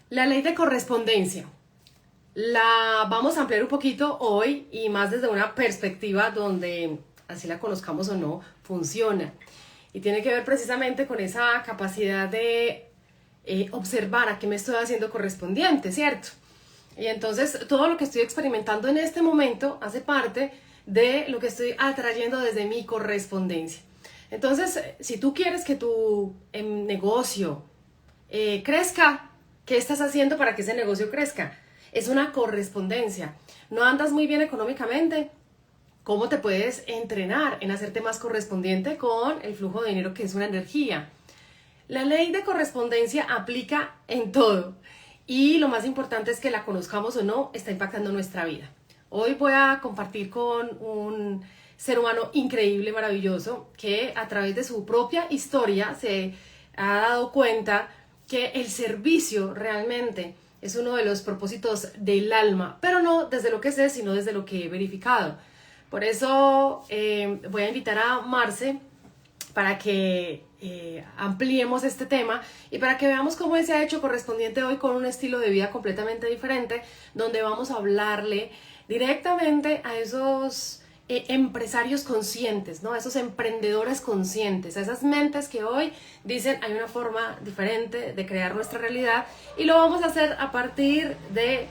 La ley de correspondencia la vamos a ampliar un poquito hoy y más desde una perspectiva donde, así la conozcamos o no, funciona. Y tiene que ver precisamente con esa capacidad de observar a qué me estoy haciendo correspondiente, ¿cierto? Y entonces todo lo que estoy experimentando en este momento hace parte de lo que estoy atrayendo desde mi correspondencia. Entonces, si tú quieres que tu negocio crezca, ¿qué estás haciendo para que ese negocio crezca? Es una correspondencia. No andas muy bien económicamente. ¿Cómo te puedes entrenar en hacerte más correspondiente con el flujo de dinero que es una energía? La ley de correspondencia aplica en todo y lo más importante es que la conozcamos o no, está impactando nuestra vida. Hoy voy a compartir con un ser humano increíble, maravilloso, que a través de su propia historia se ha dado cuenta que el servicio realmente es uno de los propósitos del alma, pero no desde lo que sé, sino desde lo que he verificado. Por eso voy a invitar a Marce para que ampliemos este tema y para que veamos cómo se ha hecho correspondiente hoy con un estilo de vida completamente diferente, donde vamos a hablarle directamente a esos empresarios conscientes, ¿no? A esos emprendedores conscientes, a esas mentes que hoy dicen hay una forma diferente de crear nuestra realidad y lo vamos a hacer a partir de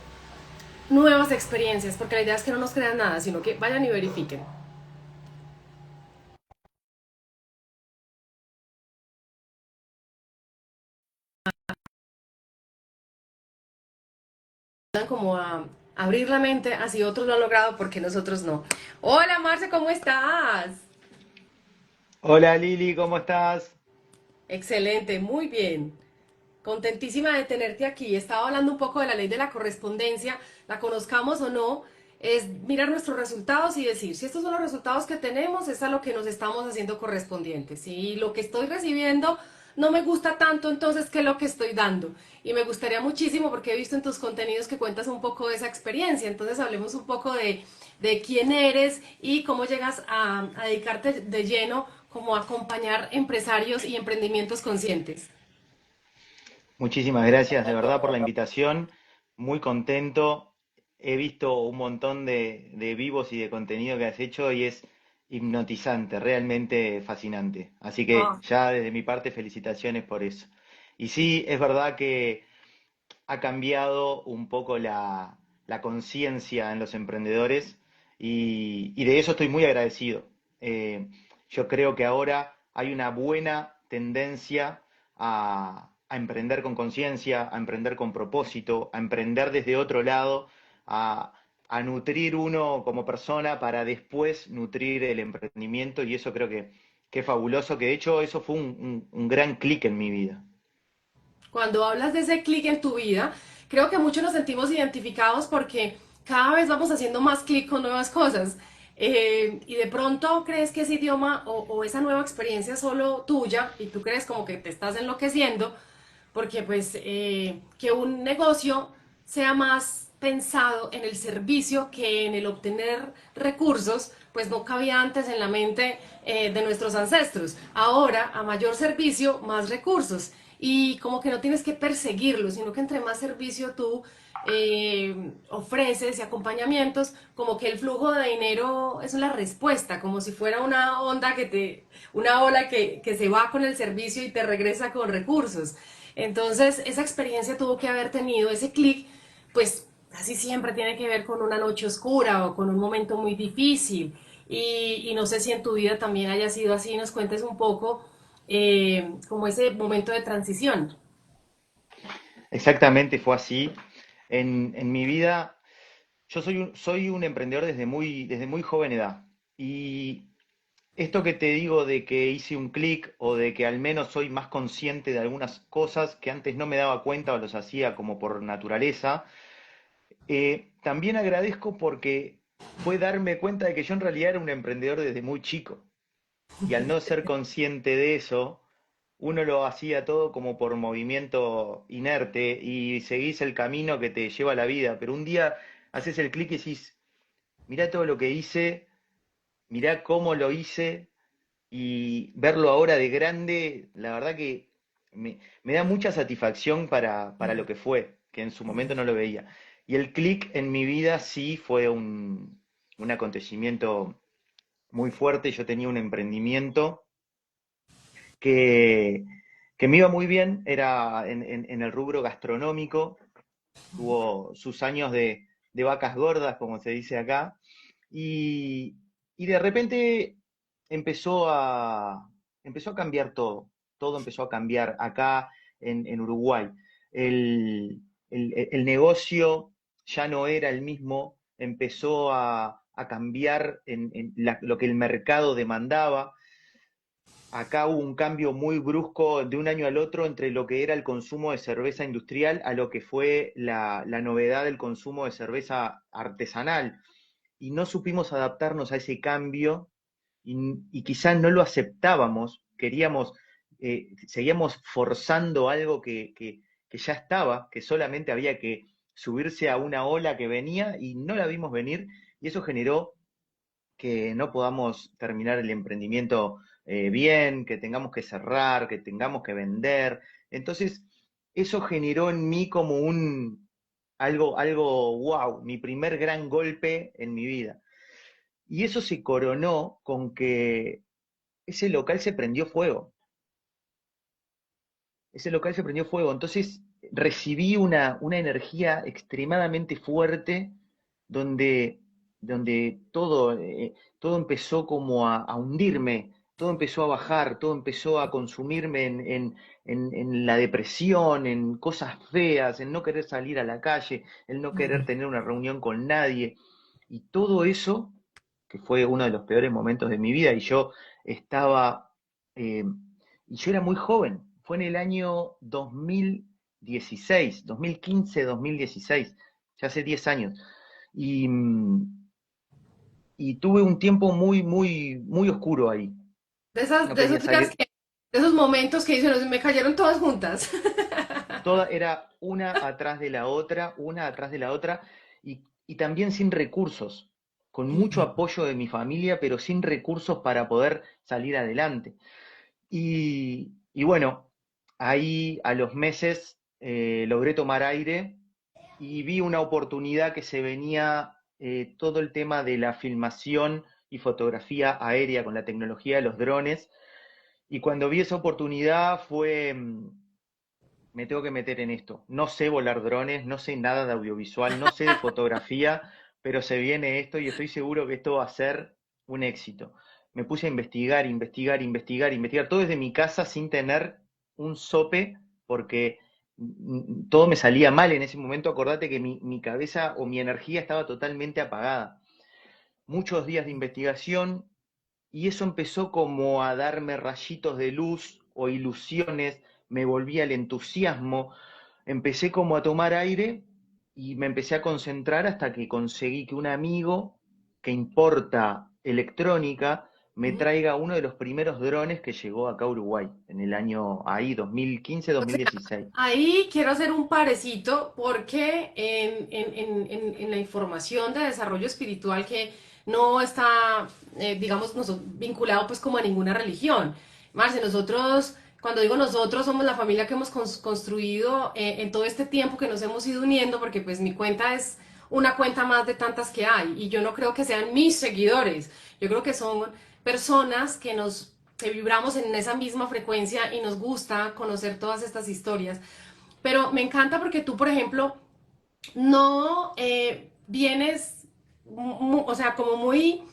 nuevas experiencias, porque la idea es que no nos crean nada, sino que vayan y verifiquen. Como a abrir la mente, así otros lo han logrado, porque nosotros no. Hola Marce, ¿cómo estás? Hola Lili, ¿cómo estás? Excelente, muy bien. Contentísima de tenerte aquí. Estaba hablando un poco de la ley de la correspondencia, la conozcamos o no, es mirar nuestros resultados y decir, si estos son los resultados que tenemos, es a lo que nos estamos haciendo correspondientes. Si lo que estoy recibiendo no me gusta tanto, entonces, ¿qué es lo que estoy dando? Y me gustaría muchísimo, porque he visto en tus contenidos que cuentas un poco de esa experiencia, entonces hablemos un poco de quién eres y cómo llegas a dedicarte de lleno como a acompañar empresarios y emprendimientos conscientes. Muchísimas gracias de verdad por la invitación. Muy contento. He visto un montón de vivos y de contenido que has hecho y es hipnotizante, realmente fascinante. Así que Ah, ya desde mi parte felicitaciones por eso. Y sí, es verdad que ha cambiado un poco la conciencia en los emprendedores y de eso estoy muy agradecido. Yo creo que ahora hay una buena tendencia a emprender con conciencia, a emprender con propósito, a emprender desde otro lado, a, a nutrir uno como persona para después nutrir el emprendimiento y eso creo que es fabuloso, que de hecho eso fue un gran clic en mi vida. cuando hablas de ese clic en tu vida, creo que muchos nos sentimos identificados porque cada vez vamos haciendo más clic con nuevas cosas. Y de pronto crees que ese idioma o esa nueva experiencia es solo tuya y tú crees como que te estás enloqueciendo porque pues que un negocio sea más pensado en el servicio que en el obtener recursos, pues no cabía antes en la mente de nuestros ancestros. Ahora, a mayor servicio, más recursos. Y como que no tienes que perseguirlo, sino que entre más servicio tú ofreces y acompañamientos, como que el flujo de dinero es la respuesta, como si fuera una onda una ola que se va con el servicio y te regresa con recursos. Entonces, esa experiencia tuvo que haber tenido ese clic, pues casi siempre tiene que ver con una noche oscura o con un momento muy difícil. Y no sé si en tu vida también haya sido así, nos cuentes un poco como ese momento de transición. Exactamente, fue así. En mi vida, yo soy un emprendedor desde muy joven edad. Y esto que te digo de que hice un clic o de que al menos soy más consciente de algunas cosas que antes no me daba cuenta o los hacía como por naturaleza, también agradezco porque fue darme cuenta de que yo en realidad era un emprendedor desde muy chico. Y al no ser consciente de eso, uno lo hacía todo como por movimiento inerte y seguís el camino que te lleva a la vida. Pero un día haces el clic y decís, mirá todo lo que hice, mirá cómo lo hice y verlo ahora de grande, la verdad que me da mucha satisfacción para lo que fue. que en su momento no lo veía. Y el clic en mi vida sí fue un acontecimiento muy fuerte. Yo tenía un emprendimiento que, que me iba muy bien, era en el rubro gastronómico, tuvo sus años de vacas gordas, como se dice acá, y, y de repente empezó a, empezó a cambiar todo, todo empezó a cambiar acá en Uruguay. El negocio ya no era el mismo, empezó a cambiar lo que el mercado demandaba. Acá hubo un cambio muy brusco de un año al otro entre lo que era el consumo de cerveza industrial a lo que fue la novedad del consumo de cerveza artesanal. Y no supimos adaptarnos a ese cambio y quizás no lo aceptábamos, queríamos, seguíamos forzando algo que ya estaba, que solamente había que subirse a una ola que venía y no la vimos venir, y eso generó que no podamos terminar el emprendimiento bien, que tengamos que cerrar, que tengamos que vender. Entonces, eso generó en mí como algo wow, mi primer gran golpe en mi vida. Y eso se coronó con que ese local se prendió fuego. Ese local se prendió fuego. Entonces recibí una energía extremadamente fuerte donde, donde todo empezó como a hundirme, todo empezó a bajar, todo empezó a consumirme en la depresión, en cosas feas, en no querer salir a la calle, en no querer tener una reunión con nadie. Y todo eso, que fue uno de los peores momentos de mi vida, y yo estaba eh, y yo era muy joven, fue en el año 2016, 2015, 2016, ya hace 10 años. Y, y tuve un tiempo muy oscuro ahí. No De esos quería días salir, de esos momentos que dicen, me cayeron todas juntas. toda era una atrás de la otra, una atrás de la otra, y también sin recursos, con mucho apoyo de mi familia, pero sin recursos para poder salir adelante. Y bueno, ahí a los meses logré tomar aire y vi una oportunidad que se venía todo el tema de la filmación y fotografía aérea con la tecnología de los drones. Y cuando vi esa oportunidad fue, me tengo que meter en esto. No sé volar drones, no sé nada de audiovisual, no sé de fotografía, pero se viene esto y estoy seguro que esto va a ser un éxito. Me puse a investigar, investigar, investigar, investigar, todo desde mi casa sin tener un sope, porque todo me salía mal en ese momento. Acordate que mi cabeza o mi energía estaba totalmente apagada. Muchos días de investigación, y eso empezó como a darme rayitos de luz o ilusiones, me volví al entusiasmo, empecé como a tomar aire y me empecé a concentrar hasta que conseguí que un amigo que importa electrónica me traiga uno de los primeros drones que llegó acá a Uruguay, en el año ahí, 2015-2016. Ahí quiero hacer un parecito porque en la información de desarrollo espiritual que no está, digamos, vinculado pues como a ninguna religión. Marce, nosotros, cuando digo nosotros, somos la familia que hemos construido en todo este tiempo que nos hemos ido uniendo, porque pues mi cuenta es una cuenta más de tantas que hay y yo no creo que sean mis seguidores, yo creo que son personas que vibramos en esa misma frecuencia y nos gusta conocer todas estas historias. Pero me encanta porque tú, por ejemplo, no vienes, o sea, como muy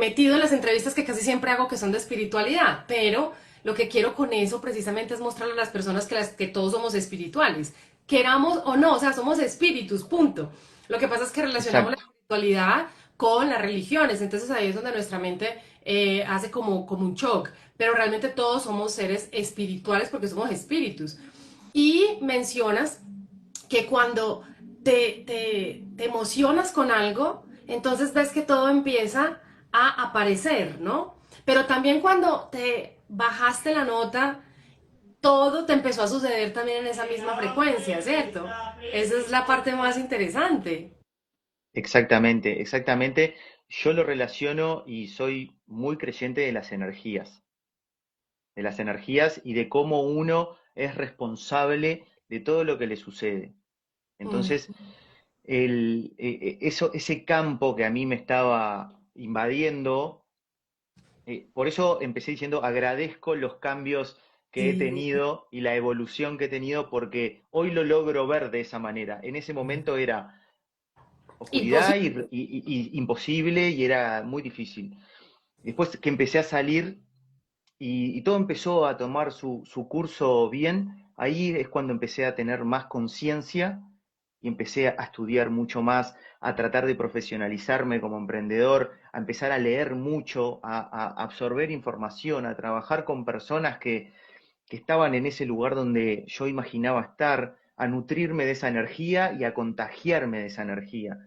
metido en las entrevistas que casi siempre hago que son de espiritualidad, pero lo que quiero con eso precisamente es mostrarle a las personas que todos somos espirituales, queramos o no, o sea, somos espíritus, punto. Lo que pasa es que relacionamos la Exacto, espiritualidad con las religiones, entonces ahí es donde nuestra mente hace como un shock, pero realmente todos somos seres espirituales porque somos espíritus. Y mencionas que cuando te emocionas con algo, entonces ves que todo empieza a aparecer, ¿no? Pero también cuando te bajaste la nota, todo te empezó a suceder también en esa misma frecuencia, ¿cierto? Esa es la parte más interesante. exactamente, exactamente. Yo lo relaciono y soy muy creyente de las energías y de cómo uno es responsable de todo lo que le sucede. Mm. Entonces, ese campo que a mí me estaba invadiendo, por eso empecé diciendo agradezco los cambios que he Sí. tenido y la evolución que he tenido porque hoy lo logro ver de esa manera. En ese momento era oscuridad Imposible. y imposible y era muy difícil. Después que empecé a salir y todo empezó a tomar su curso bien, ahí es cuando empecé a tener más conciencia y empecé a estudiar mucho más, a tratar de profesionalizarme como emprendedor, a empezar a leer mucho, a absorber información, a trabajar con personas que estaban en ese lugar donde yo imaginaba estar, a nutrirme de esa energía y a contagiarme de esa energía.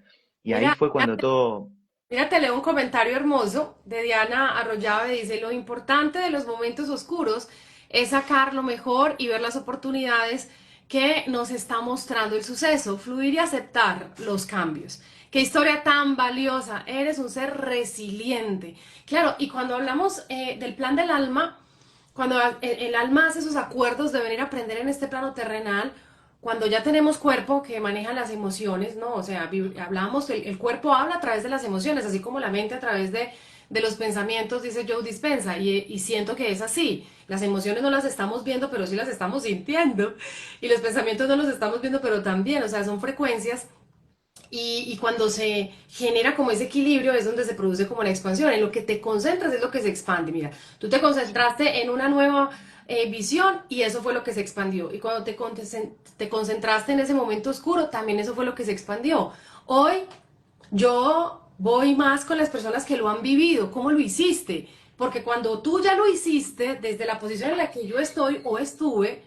Y ahí Mira, fue cuando todo. mira, te leo un comentario hermoso de Diana Arroyave. Dice, lo importante de los momentos oscuros es sacar lo mejor y ver las oportunidades que nos está mostrando el suceso, fluir y aceptar los cambios. Qué historia tan valiosa, eres un ser resiliente. Claro, y cuando hablamos del plan del alma, cuando el alma hace sus acuerdos de venir a aprender en este plano terrenal, cuando ya tenemos cuerpo que maneja las emociones, ¿no? O sea, hablamos, el cuerpo habla a través de las emociones, así como la mente a través de los pensamientos, dice Joe Dispensa, y siento que es así. Las emociones no las estamos viendo, pero sí las estamos sintiendo. Y los pensamientos no los estamos viendo, pero también, o sea, son frecuencias y cuando se genera como ese equilibrio es donde se produce como la expansión. En lo que te concentras es lo que se expande. Mira, tú te Sí. concentraste en una nueva visión y eso fue lo que se expandió. Y cuando te concentraste en ese momento oscuro, también eso fue lo que se expandió. Hoy yo voy más con las personas que lo han vivido. ¿Cómo lo hiciste? Porque cuando tú ya lo hiciste, desde la posición en la que yo estoy o estuve,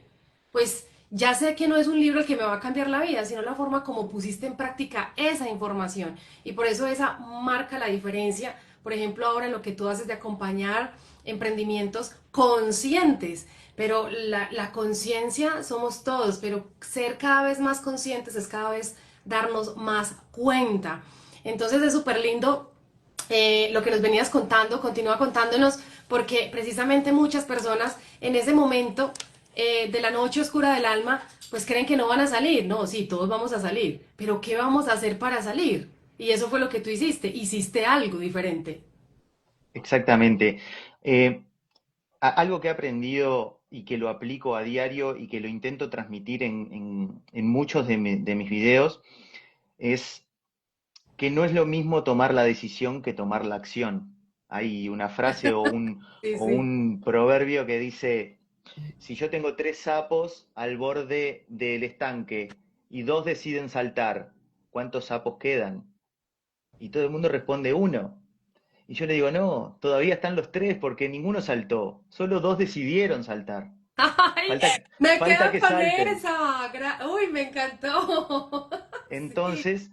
pues ya sé que no es un libro el que me va a cambiar la vida, sino la forma como pusiste en práctica esa información. Y por eso esa marca la diferencia, por ejemplo, ahora en lo que tú haces de acompañar emprendimientos conscientes. Pero la conciencia somos todos, pero ser cada vez más conscientes es cada vez darnos más cuenta. Entonces es súper lindo lo que nos venías contando, continúa contándonos, porque precisamente muchas personas en ese momento de la noche oscura del alma, pues creen que no van a salir. No, sí, todos vamos a salir, pero ¿qué vamos a hacer para salir? Y eso fue lo que tú hiciste, hiciste algo diferente. Exactamente. Eh, Algo que he aprendido y que lo aplico a diario y que lo intento transmitir en muchos de mis videos es que no es lo mismo tomar la decisión que tomar la acción. Hay una frase Sí, o sí. un proverbio que dice, si yo tengo tres sapos al borde del estanque y dos deciden saltar, ¿cuántos sapos quedan? Y todo el mundo responde uno. Y yo le digo, no, todavía están los tres porque ninguno saltó, solo dos decidieron saltar. ¡Ay! Falta, Me falta quedo que con salten. esa. Uy, me encantó. Sí. Entonces,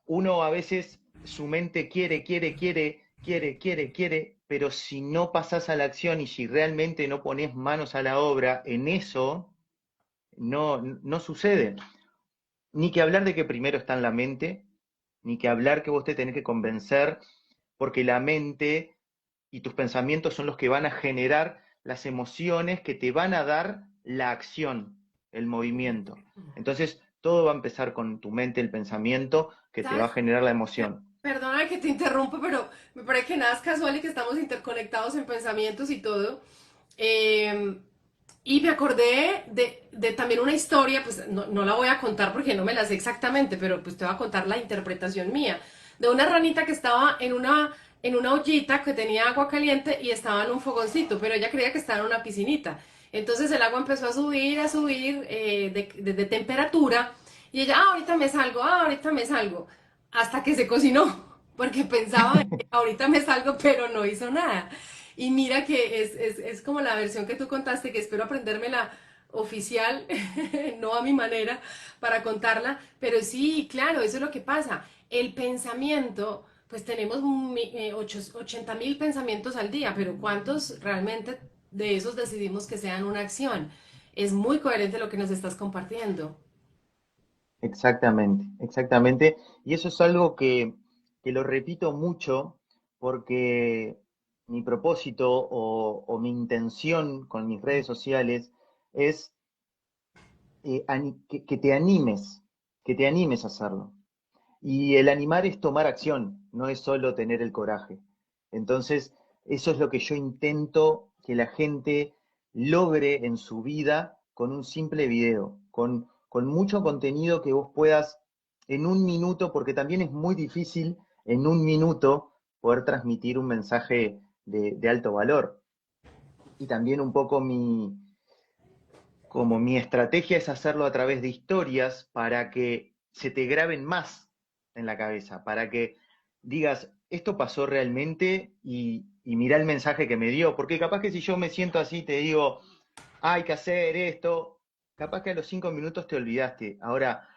uno a veces su mente quiere, pero si no pasas a la acción y si realmente no pones manos a la obra en eso, no sucede. Ni que hablar de que primero está en la mente, ni que hablar que vos te tenés que convencer, porque la mente y tus pensamientos son los que van a generar las emociones que te van a dar la acción, el movimiento. Entonces, todo va a empezar con tu mente, el pensamiento, que te va a ¿Sabes? generar la emoción. Perdona que te interrumpa, pero me parece que nada es casual y que estamos interconectados en pensamientos y todo. Eh, y me acordé de también una historia, pues no la voy a contar porque no me la sé exactamente, pero pues te voy a contar la interpretación mía, de una ranita que estaba en una ollita que tenía agua caliente y estaba en un fogoncito, pero ella creía que estaba en una piscinita. Entonces el agua empezó a subir de temperatura y ella, ahorita me salgo, ahorita me salgo, hasta que se cocinó, porque pensaba, ahorita me salgo, pero no hizo nada. Y mira que es como la versión que tú contaste, que espero aprendérmela oficial, no a mi manera, para contarla, pero sí, claro, eso es lo que pasa. El pensamiento, pues tenemos 80.000 pensamientos al día, pero ¿cuántos realmente de esos decidimos que sean una acción? Es muy coherente lo que nos estás compartiendo. Exactamente, exactamente. Y eso es algo que lo repito mucho porque mi propósito o mi intención con mis redes sociales es que que te animes a hacerlo. Y el animar es tomar acción, no es solo tener el coraje. Entonces, eso es lo que yo intento que la gente logre en su vida con un simple video, con mucho contenido que vos puedas en un minuto, porque también es muy difícil en un minuto poder transmitir un mensaje de alto valor. Y también un poco como mi estrategia es hacerlo a través de historias para que se te graben más en la cabeza, para que digas, esto pasó realmente y mirá el mensaje que me dio, porque capaz que si yo me siento así, te digo, hay que hacer esto, capaz que a los 5 minutos te olvidaste. Ahora,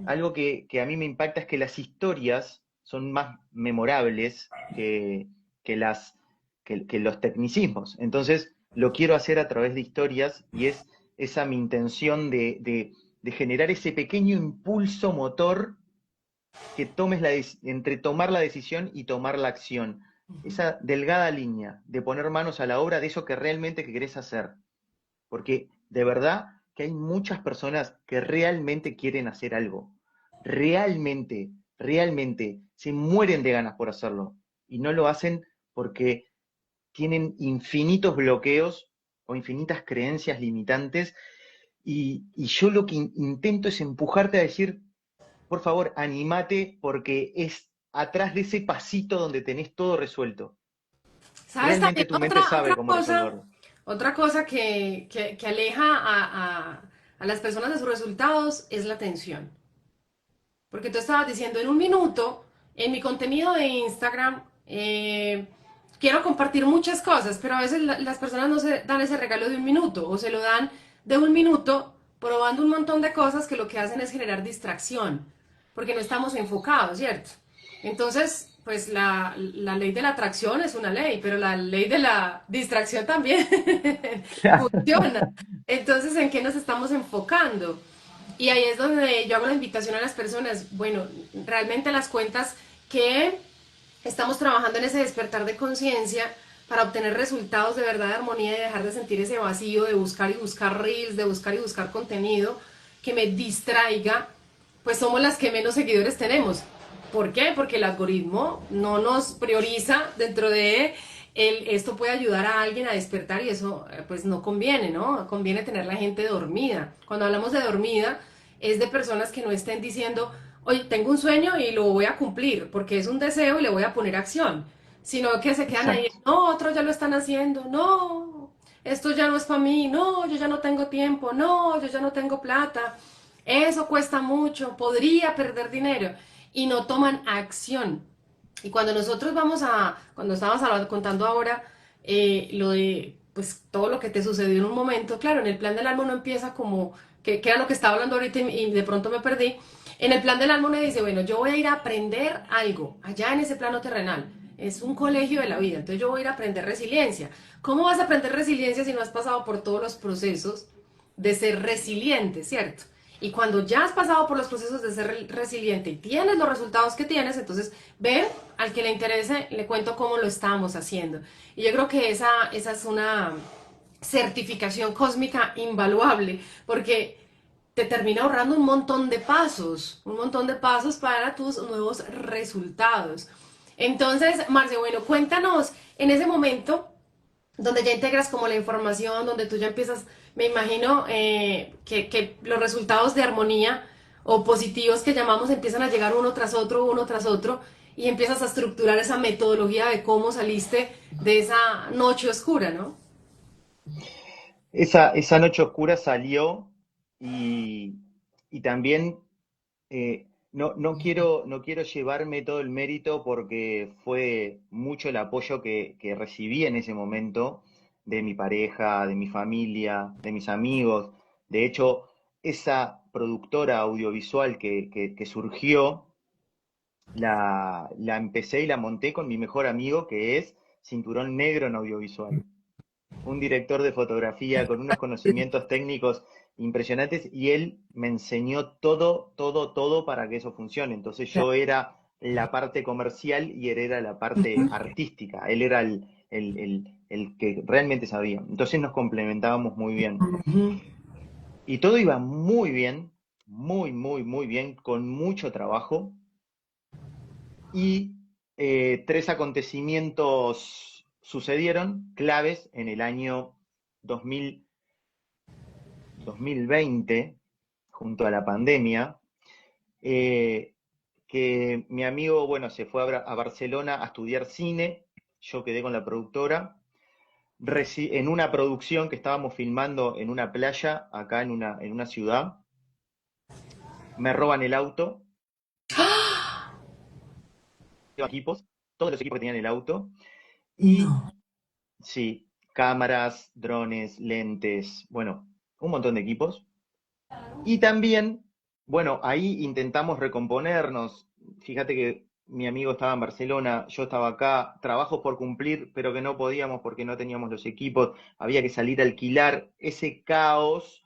algo que a mí me impacta es que las historias son más memorables que que los tecnicismos. Entonces, lo quiero hacer a través de historias y es esa mi intención de generar ese pequeño impulso motor que tomes entre tomar la decisión y tomar la acción. Esa delgada línea de poner manos a la obra de eso que realmente que querés hacer. Porque de verdad que hay muchas personas que realmente quieren hacer algo. Realmente, realmente se mueren de ganas por hacerlo. Y no lo hacen porque tienen infinitos bloqueos o infinitas creencias limitantes. Y yo lo que intento es empujarte a decir, por favor, animate porque es atrás de ese pasito donde tenés todo resuelto. ¿Sabes Realmente también tu mente sabe cómo cosa? resolverlo. Otra cosa que aleja a las personas de sus resultados es la atención. Porque tú estabas diciendo en un minuto, en mi contenido de Instagram, quiero compartir muchas cosas, pero a veces las personas no se dan ese regalo de un minuto o se lo dan de un minuto probando un montón de cosas que lo que hacen es generar distracción, porque no estamos enfocados, ¿cierto? Entonces, pues la ley de la atracción es una ley, pero la ley de la distracción también funciona. Entonces, ¿en qué nos estamos enfocando? Y ahí es donde yo hago la invitación a las personas, bueno, realmente las cuentas que estamos trabajando en ese despertar de conciencia para obtener resultados de verdad de armonía y dejar de sentir ese vacío de buscar y buscar reels, de buscar y buscar contenido que me distraiga, pues somos las que menos seguidores tenemos. ¿Por qué? Porque el algoritmo no nos prioriza dentro de esto puede ayudar a alguien a despertar y eso pues no conviene, ¿no? Conviene tener la gente dormida. Cuando hablamos de dormida es de personas que no estén diciendo, oye, tengo un sueño y lo voy a cumplir porque es un deseo y le voy a poner acción, sino que se quedan ahí, Exacto. no, otros ya lo están haciendo, no, esto ya no es para mí, no, yo ya no tengo tiempo, no, yo ya no tengo plata, eso cuesta mucho, podría perder dinero y no toman acción. Y cuando nosotros cuando estábamos contando ahora lo de, pues todo lo que te sucedió en un momento, claro, en el plan del alma uno empieza como, que era lo que estaba hablando ahorita y de pronto me perdí, en el plan del alma uno dice, bueno, yo voy a ir a aprender algo allá en ese plano terrenal. Es un colegio de la vida, entonces yo voy a ir a aprender resiliencia. ¿Cómo vas a aprender resiliencia si no has pasado por todos los procesos de ser resiliente, cierto? Y cuando ya has pasado por los procesos de ser resiliente y tienes los resultados que tienes, entonces ve al que le interese, le cuento cómo lo estamos haciendo. Y yo creo que esa es una certificación cósmica invaluable, porque te termina ahorrando un montón de pasos para tus nuevos resultados. Entonces, Marce, bueno, cuéntanos en ese momento donde ya integras como la información, donde tú ya empiezas, me imagino que los resultados de armonía o positivos que llamamos empiezan a llegar uno tras otro, y empiezas a estructurar esa metodología de cómo saliste de esa noche oscura, ¿no? Esa noche oscura salió y, y también no quiero llevarme todo el mérito porque fue mucho el apoyo que recibí en ese momento de mi pareja, de mi familia, de mis amigos. De hecho, esa productora audiovisual que surgió, la empecé y la monté con mi mejor amigo que es Cinturón Negro en Audiovisual, un director de fotografía con unos conocimientos técnicos impresionantes y él me enseñó todo, todo, todo para que eso funcione. Entonces yo era la parte comercial y él era la parte artística, él era el que realmente sabía. Entonces nos complementábamos muy bien. Y todo iba muy bien, muy, muy, muy bien, con mucho trabajo. Y tres acontecimientos sucedieron claves en el año 2000, 2020, junto a la pandemia, eh, que mi amigo, bueno, se fue a Barcelona a estudiar cine, yo quedé con la productora, en una producción que estábamos filmando en una playa, acá en una ciudad, me roban el auto, equipos, todos los equipos que tenían el auto, y No. sí, cámaras, drones, lentes, bueno, un montón de equipos. Y también, bueno, ahí intentamos recomponernos. Fíjate que mi amigo estaba en Barcelona, yo estaba acá, trabajos por cumplir, pero que no podíamos porque no teníamos los equipos, había que salir a alquilar. Ese caos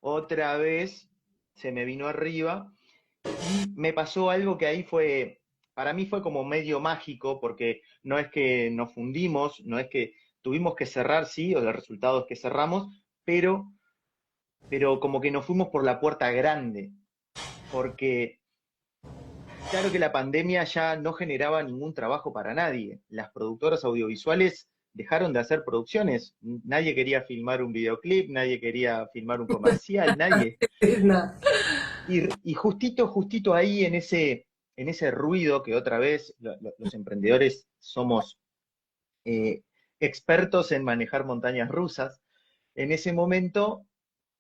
otra vez se me vino arriba y me pasó algo que ahí fue, para mí fue como medio mágico, porque no es que nos fundimos, no es que tuvimos que cerrar, sí, o el resultado es que cerramos, pero, pero como que nos fuimos por la puerta grande, porque claro que la pandemia ya no generaba ningún trabajo para nadie. Las productoras audiovisuales dejaron de hacer producciones. Nadie quería filmar un videoclip, nadie quería filmar un comercial, nadie. No. Y justito, justito ahí en ese ruido que otra vez los emprendedores somos eh, expertos en manejar montañas rusas, en ese momento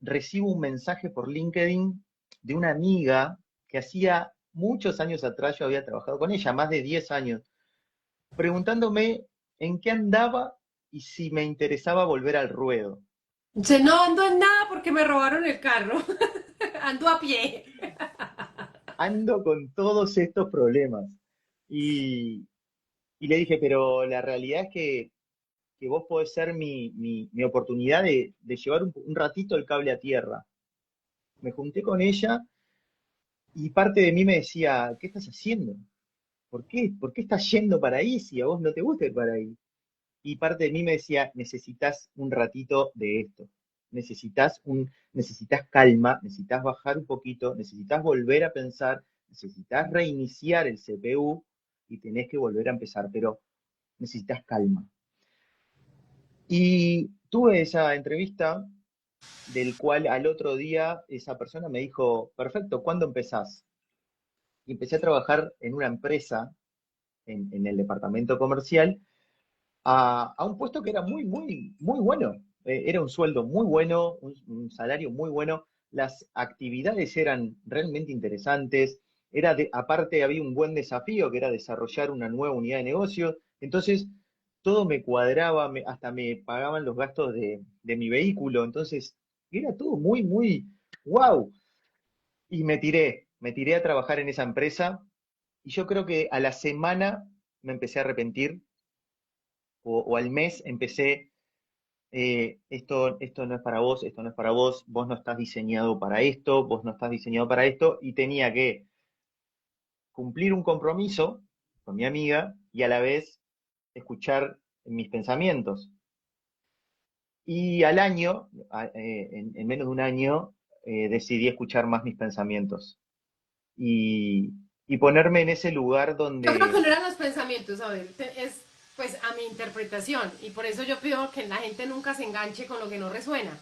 recibo un mensaje por LinkedIn de una amiga que hacía muchos años atrás yo había trabajado con ella, más de 10 años, preguntándome en qué andaba y si me interesaba volver al ruedo. Dice, no ando en nada porque me robaron el carro. Ando a pie. Ando con todos estos problemas. Y, y le dije, pero la realidad es que vos podés ser mi oportunidad de llevar un ratito el cable a tierra. Me junté con ella y parte de mí me decía, ¿qué estás haciendo? ¿Por qué? ¿Por qué estás yendo para ahí si a vos no te gusta ir para ahí? Y parte de mí me decía, necesitas un ratito de esto. Necesitas calma, necesitas bajar un poquito, necesitas volver a pensar, necesitas reiniciar el CPU y tenés que volver a empezar, pero necesitas calma. Y tuve esa entrevista del cual al otro día esa persona me dijo, perfecto, ¿cuándo empezás? Y empecé a trabajar en una empresa, en el departamento comercial, a un puesto que era muy, muy, muy bueno. Era un sueldo muy bueno, un salario muy bueno, las actividades eran realmente interesantes, aparte había un buen desafío que era desarrollar una nueva unidad de negocio, entonces todo me cuadraba, hasta me pagaban los gastos de mi vehículo, entonces era todo muy, muy wow. Y me tiré a trabajar en esa empresa y yo creo que a la semana me empecé a arrepentir o al mes empecé, esto no es para vos, esto no es para vos, vos no estás diseñado para esto, vos no estás diseñado para esto, y tenía que cumplir un compromiso con mi amiga y a la vez escuchar mis pensamientos. Y al año, en menos de un año, decidí escuchar más mis pensamientos y, y ponerme en ese lugar Yo creo que donde, no eran los pensamientos, a ver, es pues a mi interpretación y por eso yo pido que la gente nunca se enganche con lo que no resuena.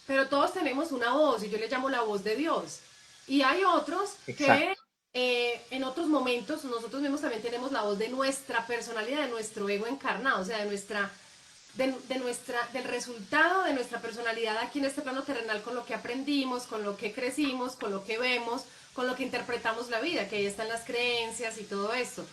Pero todos tenemos una voz y yo le llamo la voz de Dios. Y hay otros que exacto, en otros momentos nosotros mismos también tenemos la voz de nuestra personalidad, de nuestro ego encarnado, o sea, del resultado de nuestra personalidad aquí en este plano terrenal con lo que aprendimos, con lo que crecimos, con lo que vemos, con lo que interpretamos la vida, que ahí están las creencias y todo esto.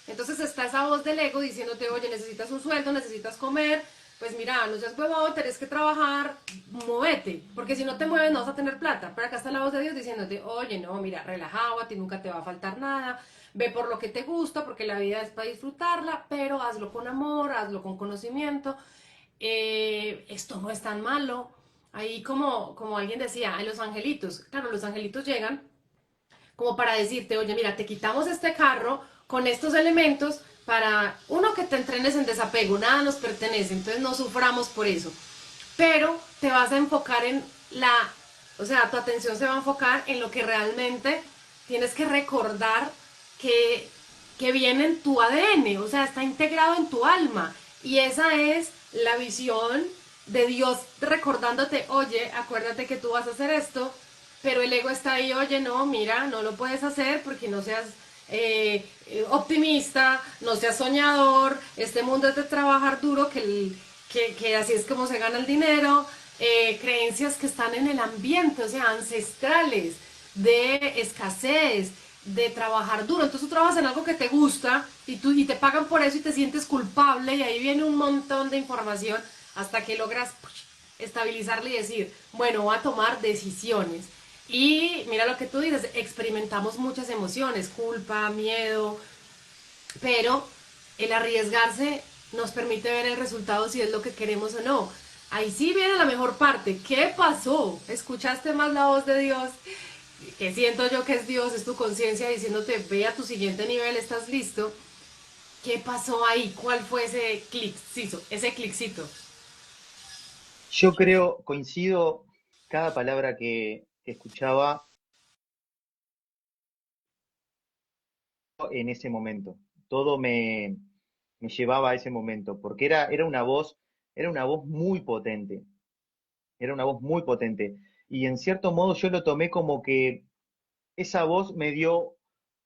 Entonces está esa voz del ego diciéndote, oye, necesitas un sueldo, necesitas comer, pues mira, no seas huevón, tenés que trabajar, muévete, porque si no te mueves no vas a tener plata. Pero acá está la voz de Dios diciéndote, oye, no, mira, relajado, a ti nunca te va a faltar nada, ve por lo que te gusta, porque la vida es para disfrutarla, pero hazlo con amor, hazlo con conocimiento, esto no es tan malo. Ahí como alguien decía, los angelitos, claro, los angelitos llegan como para decirte, oye, mira, te quitamos este carro con estos elementos para, uno, que te entrenes en desapego, nada nos pertenece, entonces no suframos por eso, pero te vas a enfocar en la O sea, tu atención se va a enfocar en lo que realmente tienes que recordar que, que viene en tu ADN, o sea, está integrado en tu alma. Y esa es la visión de Dios recordándote, oye, acuérdate que tú vas a hacer esto, pero el ego está ahí, oye, no, mira, no lo puedes hacer porque no seas optimista, no seas soñador, este mundo es de trabajar duro, que así es como se gana el dinero, creencias que están en el ambiente, o sea, ancestrales, de escasez, de trabajar duro. Entonces tú trabajas en algo que te gusta y te pagan por eso y te sientes culpable y ahí viene un montón de información hasta que logras estabilizarle y decir, bueno, voy a tomar decisiones. Y mira lo que tú dices, experimentamos muchas emociones, culpa, miedo, pero el arriesgarse nos permite ver el resultado si es lo que queremos o no. Ahí sí viene la mejor parte. ¿Qué pasó? ¿Escuchaste más la voz de Dios? Que siento yo que es Dios, es tu conciencia diciéndote, ve a tu siguiente nivel, estás listo. ¿Qué pasó ahí? ¿Cuál fue ese cliccito? Ese cliccito. Yo creo, coincido, cada palabra que escuchaba en ese momento. Todo me llevaba a ese momento, porque era una voz muy potente, era una voz muy potente. Y en cierto modo yo lo tomé como que esa voz me dio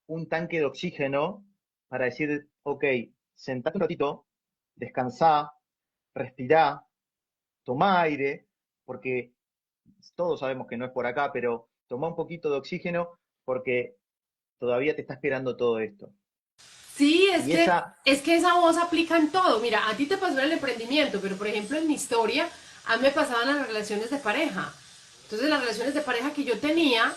un tanque de oxígeno para decir, ok, sentate un ratito, descansá, respirá, tomá aire, porque todos sabemos que no es por acá, pero tomá un poquito de oxígeno porque todavía te está esperando todo esto. Sí, Y esa, es que esa voz aplica en todo. Mira, a ti te pasó en el emprendimiento, pero por ejemplo en mi historia, a mí me pasaban las relaciones de pareja. Entonces las relaciones de pareja que yo tenía,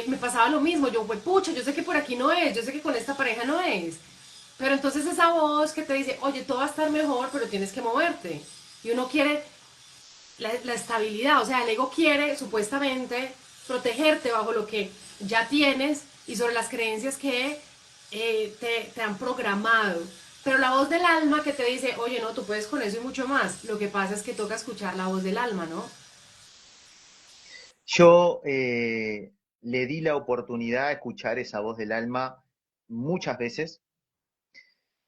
me pasaba lo mismo. Yo, pues pucha, yo sé que por aquí no es, yo sé que con esta pareja no es. Pero entonces esa voz que te dice, oye, todo va a estar mejor, pero tienes que moverte. Y uno quiere la estabilidad, o sea, el ego quiere supuestamente protegerte bajo lo que ya tienes y sobre las creencias que te han programado. Pero la voz del alma que te dice, oye, no, tú puedes con eso y mucho más. Lo que pasa es que toca escuchar la voz del alma, ¿no? yo le di la oportunidad a escuchar esa voz del alma muchas veces.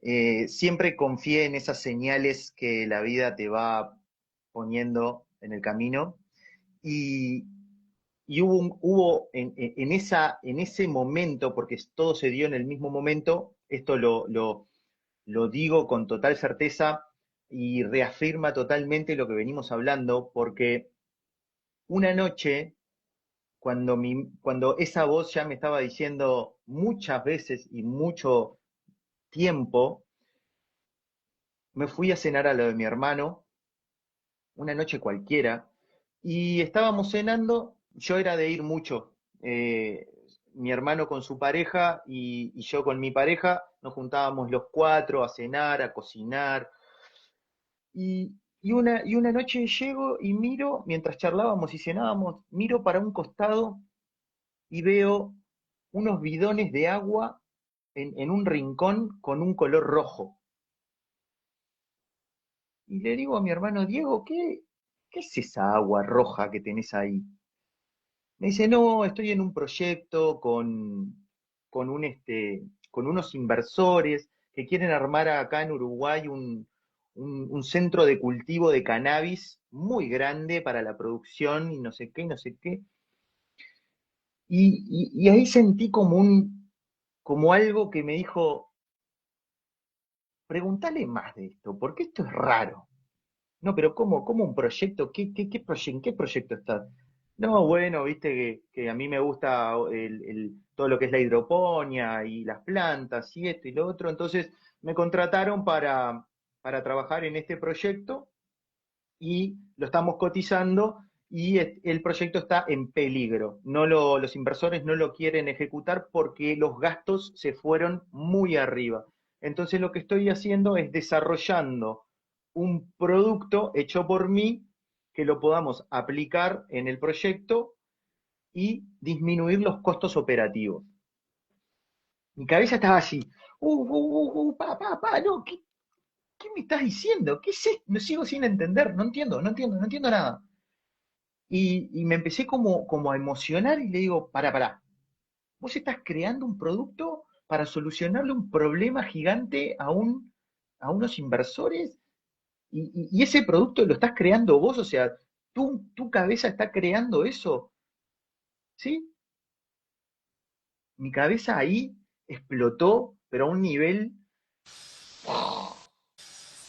Siempre confié en esas señales que la vida te va poniendo en el camino. Y, y hubo en ese momento, porque todo se dio en el mismo momento, esto lo digo con total certeza y reafirma totalmente lo que venimos hablando, porque una noche, cuando esa voz ya me estaba diciendo muchas veces y mucho tiempo, me fui a cenar a lo de mi hermano, una noche cualquiera, y estábamos cenando, yo era de ir mucho, mi hermano con su pareja y yo con mi pareja, nos juntábamos los cuatro a cenar, a cocinar, y una noche llego y miro, mientras charlábamos y cenábamos, miro para un costado y veo unos bidones de agua en un rincón con un color rojo. Y le digo a mi hermano, Diego, qué es esa agua roja que tenés ahí? Me dice, no, estoy en un proyecto con unos inversores que quieren armar acá en Uruguay un centro de cultivo de cannabis muy grande para la producción y no sé qué, no sé qué. Y ahí sentí como algo que me dijo, preguntale más de esto, porque esto es raro. No, pero ¿cómo un proyecto? ¿En qué proyecto estás? No, bueno, viste que a mí me gusta todo lo que es la hidroponía y las plantas y esto y lo otro. Entonces me contrataron para trabajar en este proyecto y lo estamos cotizando y el proyecto está en peligro. Los inversores no lo quieren ejecutar porque los gastos se fueron muy arriba. Entonces lo que estoy haciendo es desarrollando un producto hecho por mí que lo podamos aplicar en el proyecto y disminuir los costos operativos. Mi cabeza estaba así, no, ¿qué me estás diciendo? ¿Qué es esto? No sigo sin entender, no entiendo nada. Y me empecé como a emocionar y le digo, pará, vos estás creando un producto para solucionarle un problema gigante a unos inversores y ese producto lo estás creando vos, o sea, tu cabeza está creando eso, ¿sí? Mi cabeza ahí explotó, pero a un nivel,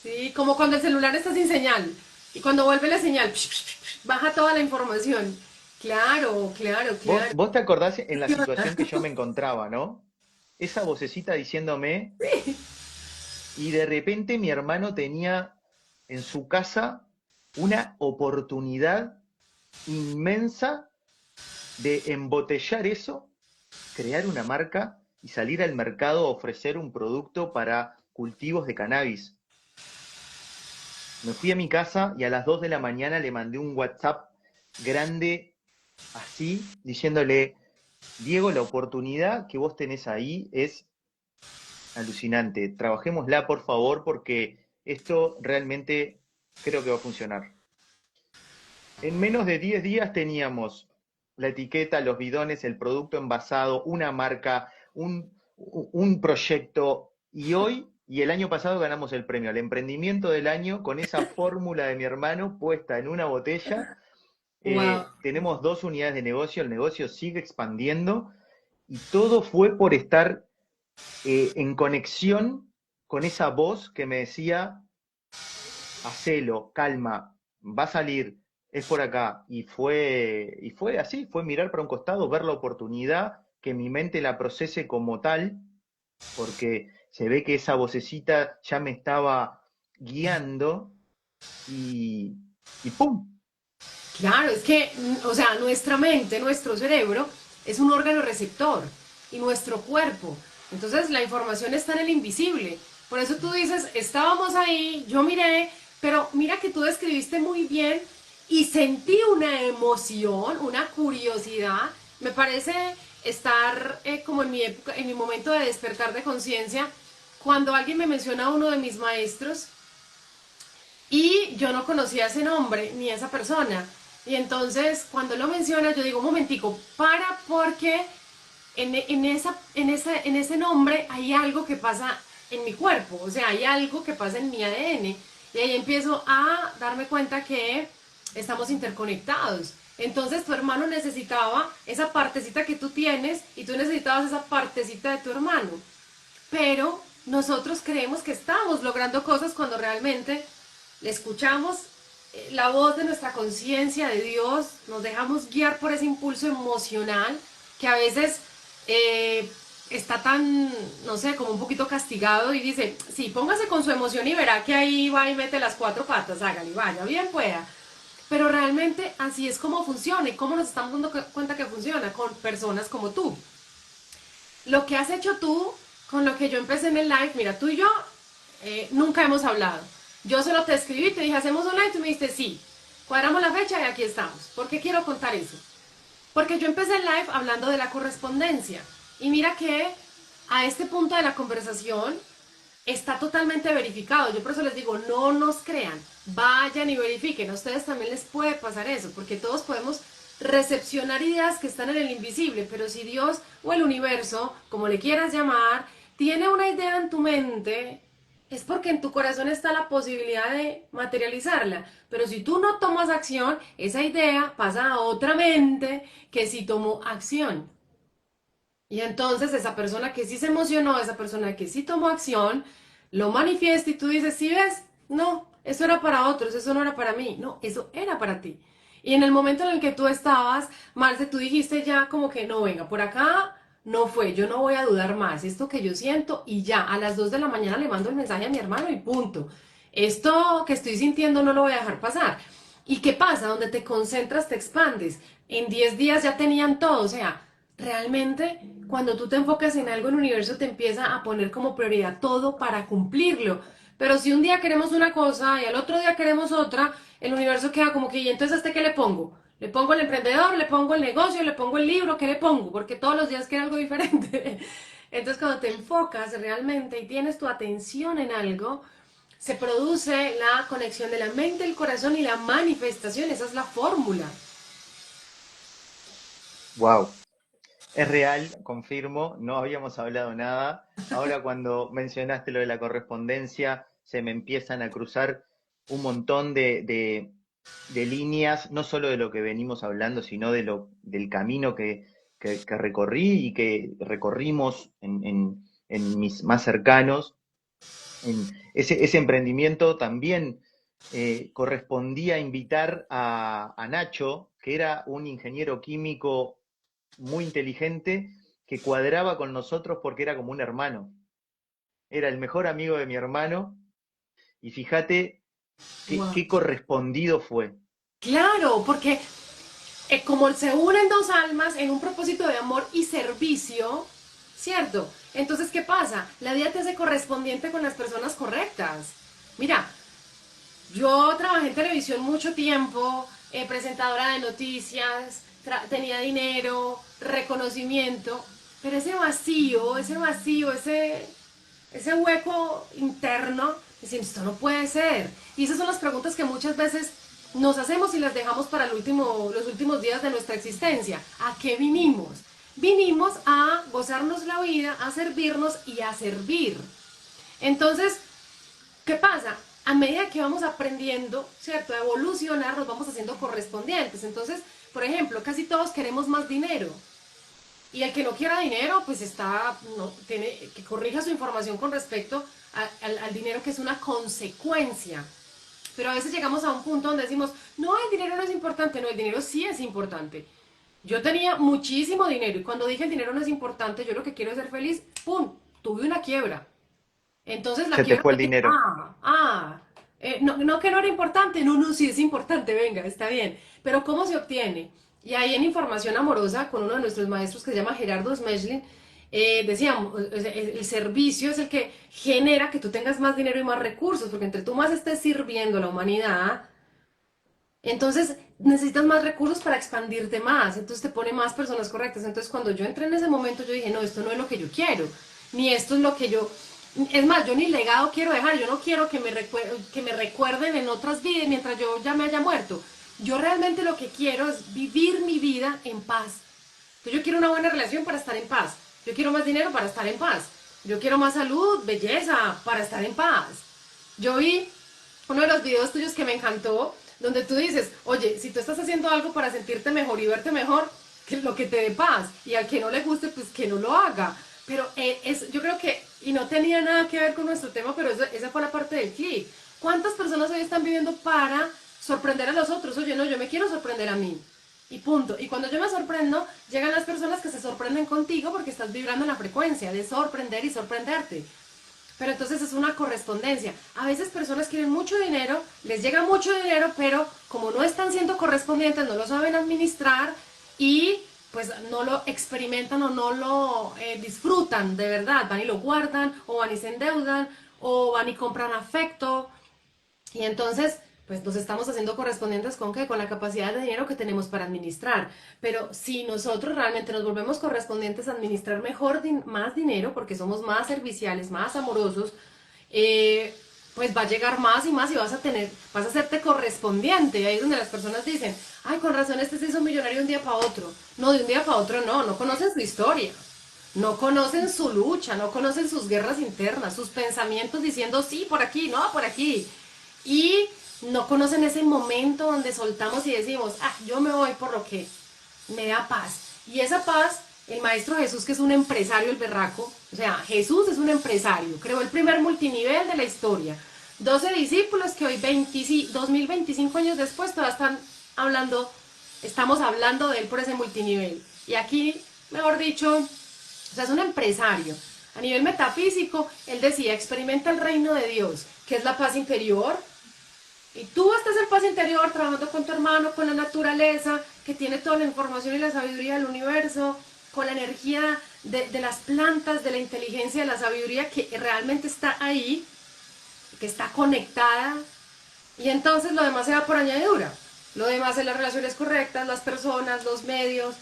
Sí, como cuando el celular está sin señal y cuando vuelve la señal, baja toda la información. Claro, claro, vos, claro. vos te acordás en la Funciona. situación que yo me encontraba, ¿no? Esa vocecita diciéndome, y de repente mi hermano tenía en su casa una oportunidad inmensa de embotellar eso, crear una marca y salir al mercado a ofrecer un producto para cultivos de cannabis. Me fui a mi casa y a las 2 de la mañana le mandé un WhatsApp grande así, diciéndole, Diego, la oportunidad que vos tenés ahí es alucinante. Trabajémosla, por favor, porque esto realmente creo que va a funcionar. En menos de 10 días teníamos la etiqueta, los bidones, el producto envasado, una marca, un proyecto. Y hoy y el año pasado ganamos el premio al emprendimiento del año con esa fórmula de mi hermano puesta en una botella. Wow. Tenemos 2 unidades de negocio, el negocio sigue expandiendo y todo fue por estar en conexión con esa voz que me decía, hacelo, calma, va a salir, es por acá. Y fue así, fue mirar para un costado, ver la oportunidad, que mi mente la procese como tal, porque se ve que esa vocecita ya me estaba guiando y, y ¡pum! Claro, es que, o sea, nuestra mente, nuestro cerebro es un órgano receptor y nuestro cuerpo. Entonces la información está en el invisible. Por eso tú dices, estábamos ahí, yo miré, pero mira que tú describiste muy bien y sentí una emoción, una curiosidad. Me parece estar como en mi época, en mi momento de despertar de conciencia, cuando alguien me menciona a uno de mis maestros y yo no conocía ese nombre ni esa persona. Y entonces cuando lo menciona yo digo, un momentico, para porque en ese nombre hay algo que pasa en mi cuerpo, o sea, hay algo que pasa en mi ADN. Y ahí empiezo a darme cuenta que estamos interconectados. Entonces tu hermano necesitaba esa partecita que tú tienes y tú necesitabas esa partecita de tu hermano. Pero nosotros creemos que estamos logrando cosas cuando realmente le escuchamos la voz de nuestra conciencia de Dios, nos dejamos guiar por ese impulso emocional que a veces eh, está tan, no sé, como un poquito castigado y dice, sí, póngase con su emoción y verá que ahí va y mete las cuatro patas, hágale, vaya, bien pueda. Pero realmente así es como funciona y cómo nos estamos dando cuenta que funciona con personas como tú. Lo que has hecho tú con lo que yo empecé en el live, mira, tú y yo nunca hemos hablado. Yo solo te escribí, te dije, hacemos un live, tú me dijiste sí. Cuadramos la fecha y aquí estamos. ¿Por qué quiero contar eso? Porque yo empecé el live hablando de la correspondencia. Y mira que a este punto de la conversación está totalmente verificado. Yo por eso les digo, no nos crean, vayan y verifiquen. A ustedes también les puede pasar eso, porque todos podemos recepcionar ideas que están en el invisible, pero si Dios o el universo, como le quieras llamar, tiene una idea en tu mente, es porque en tu corazón está la posibilidad de materializarla. Pero si tú no tomas acción, esa idea pasa a otra mente que sí tomó acción. Y entonces esa persona que sí se emocionó, esa persona que sí tomó acción, lo manifiesta y tú dices, ¿sí ves? No, eso era para otros, eso no era para mí. No, eso era para ti. Y en el momento en el que tú estabas, Marce, tú dijiste ya como que no, venga, por acá no fue, yo no voy a dudar más, esto que yo siento y ya, a las 2 de la mañana le mando el mensaje a mi hermano y punto. Esto que estoy sintiendo no lo voy a dejar pasar. ¿Y qué pasa? Donde te concentras, te expandes. En 10 días ya tenían todo, o sea, realmente cuando tú te enfocas en algo, el universo te empieza a poner como prioridad todo para cumplirlo. Pero si un día queremos una cosa y al otro día queremos otra, el universo queda como que, ¿y entonces a este qué le pongo? ¿Le pongo el emprendedor? ¿Le pongo el negocio? ¿Le pongo el libro? ¿Qué le pongo? Porque todos los días quiere algo diferente. Entonces cuando te enfocas realmente y tienes tu atención en algo, se produce la conexión de la mente, el corazón y la manifestación. Esa es la fórmula. Wow. Es real, confirmo, no habíamos hablado nada. Ahora cuando mencionaste lo de la correspondencia, se me empiezan a cruzar un montón de líneas, no solo de lo que venimos hablando, sino del camino que recorrí y que recorrimos en mis más cercanos. Ese emprendimiento también correspondía invitar a Nacho, que era un ingeniero químico muy inteligente, que cuadraba con nosotros porque era como un hermano. Era el mejor amigo de mi hermano y fíjate Wow. qué correspondido fue. Claro, porque como se unen dos almas en un propósito de amor y servicio, ¿cierto? Entonces, ¿qué pasa? La vida te hace correspondiente con las personas correctas. Mira, yo trabajé en televisión mucho tiempo, presentadora de noticias, tenía dinero, reconocimiento, pero ese hueco interno, decimos, esto no puede ser. Y esas son las preguntas que muchas veces nos hacemos y las dejamos para los últimos días de nuestra existencia. ¿A qué vinimos? Vinimos a gozarnos la vida, a servirnos y a servir. Entonces, ¿qué pasa? A medida que vamos aprendiendo, ¿cierto? A evolucionar, nos vamos haciendo correspondientes. Entonces, por ejemplo, casi todos queremos más dinero. Y el que no quiera dinero, pues tiene que corrija su información con respecto al dinero, que es una consecuencia. Pero a veces llegamos a un punto donde decimos, no, el dinero no es importante. No, el dinero sí es importante. Yo tenía muchísimo dinero y cuando dije el dinero no es importante, yo lo que quiero es ser feliz, ¡pum! Tuve una quiebra. Entonces la Se te quiebra fue me el dijo, dinero. no, no que no era importante, no, no, sí es importante, venga, está bien. Pero ¿cómo se obtiene? Y ahí en Información Amorosa, con uno de nuestros maestros que se llama Gerardo Smedlin, decíamos, el servicio es el que genera que tú tengas más dinero y más recursos, porque entre tú más estés sirviendo a la humanidad, entonces necesitas más recursos para expandirte más, entonces te pone más personas correctas. Entonces cuando yo entré en ese momento yo dije, no, esto no es lo que yo quiero, ni esto es lo que yo... Es más, yo ni legado quiero dejar, yo no quiero que me recuerden en otras vidas mientras yo ya me haya muerto. Yo realmente lo que quiero es vivir mi vida en paz. Entonces yo quiero una buena relación para estar en paz. Yo quiero más dinero para estar en paz. Yo quiero más salud, belleza para estar en paz. Yo vi uno de los videos tuyos que me encantó, donde tú dices, oye, si tú estás haciendo algo para sentirte mejor y verte mejor, que lo que te dé paz. Y al que no le guste, pues que no lo haga. Pero yo creo que, y no tenía nada que ver con nuestro tema, pero esa fue la parte del clic. ¿Cuántas personas hoy están viviendo para sorprender a los otros? Oye, no, yo me quiero sorprender a mí. Y punto. Y cuando yo me sorprendo, llegan las personas que se sorprenden contigo porque estás vibrando en la frecuencia de sorprender y sorprenderte. Pero entonces es una correspondencia. A veces personas quieren mucho dinero, les llega mucho dinero, pero como no están siendo correspondientes, no lo saben administrar y pues no lo experimentan o no lo disfrutan de verdad. Van y lo guardan, o van y se endeudan, o van y compran afecto, y entonces, pues nos estamos haciendo correspondientes con qué, con la capacidad de dinero que tenemos para administrar. Pero si nosotros realmente nos volvemos correspondientes a administrar mejor, más dinero, porque somos más serviciales, más amorosos, eh, pues va a llegar más y más y vas a hacerte correspondiente. Ahí es donde las personas dicen, ay, con razón este se hizo millonario de un día para otro. No, de un día para otro no, no conocen su historia. No conocen su lucha, no conocen sus guerras internas, sus pensamientos diciendo sí, por aquí, no, por aquí. Y no conocen ese momento donde soltamos y decimos, yo me voy por lo que me da paz. Y esa paz, el Maestro Jesús, que es un empresario, el berraco, o sea, Jesús es un empresario, creó el primer multinivel de la historia. 12 discípulos que hoy, 2025 años después, todavía estamos hablando de él por ese multinivel. Y aquí, mejor dicho, o sea, es un empresario. A nivel metafísico, él decía, experimenta el reino de Dios, que es la paz interior, y tú estás en paz interior trabajando con tu hermano, con la naturaleza, que tiene toda la información y la sabiduría del universo, con la energía de las plantas, de la inteligencia, de la sabiduría que realmente está ahí, que está conectada. Y entonces lo demás se va por añadidura. Lo demás es las relaciones correctas, las personas, los medios.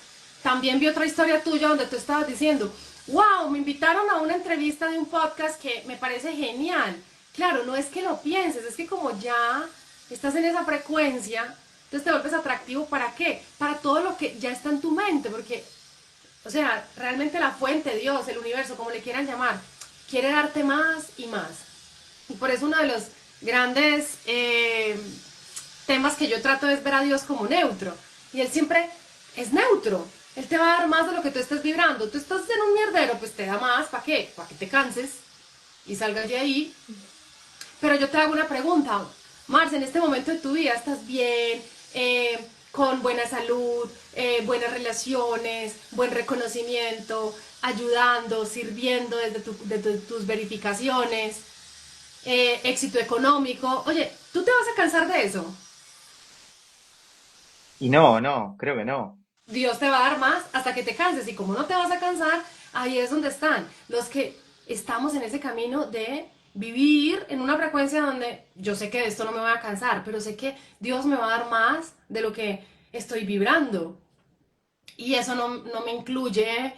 También vi otra historia tuya donde tú estabas diciendo, wow, me invitaron a una entrevista de un podcast que me parece genial. Claro, no es que lo pienses, es que como ya estás en esa frecuencia, Entonces te vuelves atractivo ¿para qué? Para todo lo que ya está en tu mente, porque, o sea, realmente la fuente, Dios, el universo, como le quieran llamar, quiere darte más y más. Y por eso uno de los grandes temas que yo trato es ver a Dios como neutro. Y Él siempre es neutro. Él te va a dar más de lo que tú estés vibrando. Tú estás en un mierdero, pues te da más. ¿Para qué? Para que te canses y salgas de ahí. Pero yo te hago una pregunta. Marce, en este momento de tu vida estás bien, con buena salud, buenas relaciones, buen reconocimiento, ayudando, sirviendo desde tus verificaciones, éxito económico. Oye, ¿tú te vas a cansar de eso? Y no, no, creo que no. Dios te va a dar más hasta que te canses y como no te vas a cansar, ahí es donde están los que estamos en ese camino de vivir en una frecuencia donde yo sé que de esto no me voy a cansar, pero sé que Dios me va a dar más de lo que estoy vibrando. Y eso no me incluye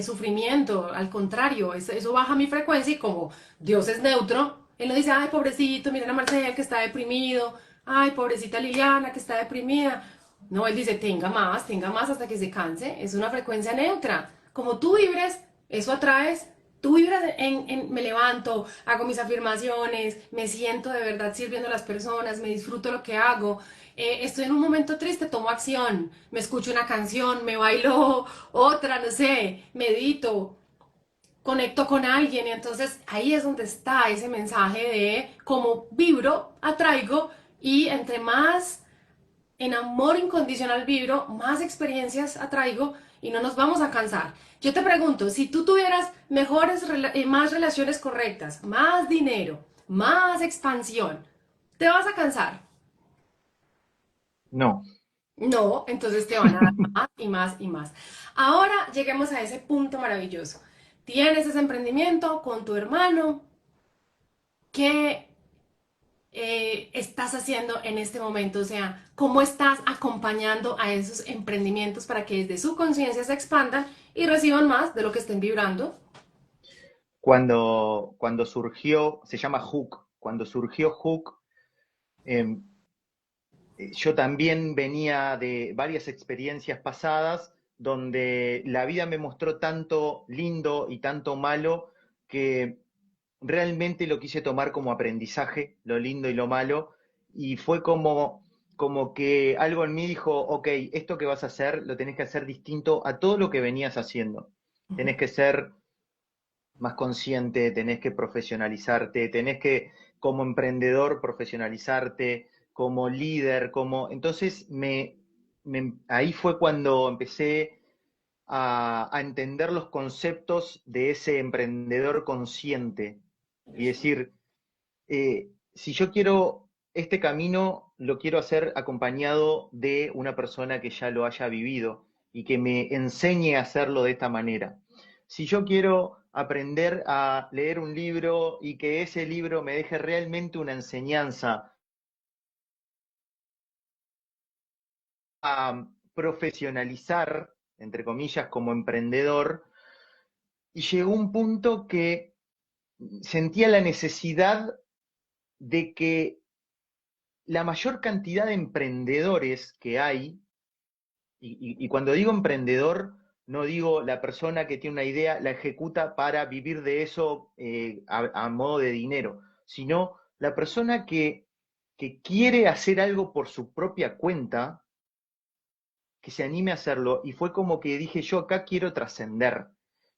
sufrimiento, al contrario, eso baja mi frecuencia y como Dios es neutro, Él no dice, ay, pobrecito, miren a Marcel que está deprimido, ay, pobrecita Liliana que está deprimida. No, Él dice, tenga más hasta que se canse, es una frecuencia neutra. Como tú vibres, eso atraes. Tú vibras me levanto, hago mis afirmaciones, me siento de verdad sirviendo a las personas, me disfruto lo que hago, estoy en un momento triste, tomo acción, me escucho una canción, me bailo otra, no sé, medito, conecto con alguien y entonces ahí es donde está ese mensaje de cómo vibro, atraigo y entre más en amor incondicional vibro, más experiencias atraigo y no nos vamos a cansar. Yo te pregunto, si tú tuvieras más relaciones correctas, más dinero, más expansión, ¿te vas a cansar? No. No, entonces te van a dar más y más y más. Ahora lleguemos a ese punto maravilloso. Tienes ese emprendimiento con tu hermano. ¿Qué estás haciendo en este momento? O sea, ¿cómo estás acompañando a esos emprendimientos para que desde su conciencia se expandan y reciban más de lo que estén vibrando? Cuando surgió, se llama Hook, cuando surgió Hook, em, yo también venía de varias experiencias pasadas donde la vida me mostró tanto lindo y tanto malo que realmente lo quise tomar como aprendizaje, lo lindo y lo malo, y fue como que algo en mí dijo, ok, esto que vas a hacer lo tenés que hacer distinto a todo lo que venías haciendo. Ujú. Tenés que ser más consciente, tenés que profesionalizarte, tenés que como emprendedor profesionalizarte, como líder, como... Entonces ahí fue cuando empecé a entender los conceptos de ese emprendedor consciente y decir, si yo quiero este camino, lo quiero hacer acompañado de una persona que ya lo haya vivido y que me enseñe a hacerlo de esta manera. Si yo quiero aprender a leer un libro y que ese libro me deje realmente una enseñanza, a profesionalizar, entre comillas, como emprendedor, y llegó un punto que sentía la necesidad de que la mayor cantidad de emprendedores que hay, y cuando digo emprendedor, no digo la persona que tiene una idea, la ejecuta para vivir de eso a modo de dinero, sino la persona que quiere hacer algo por su propia cuenta, que se anime a hacerlo. Y fue como que dije, yo acá quiero trascender,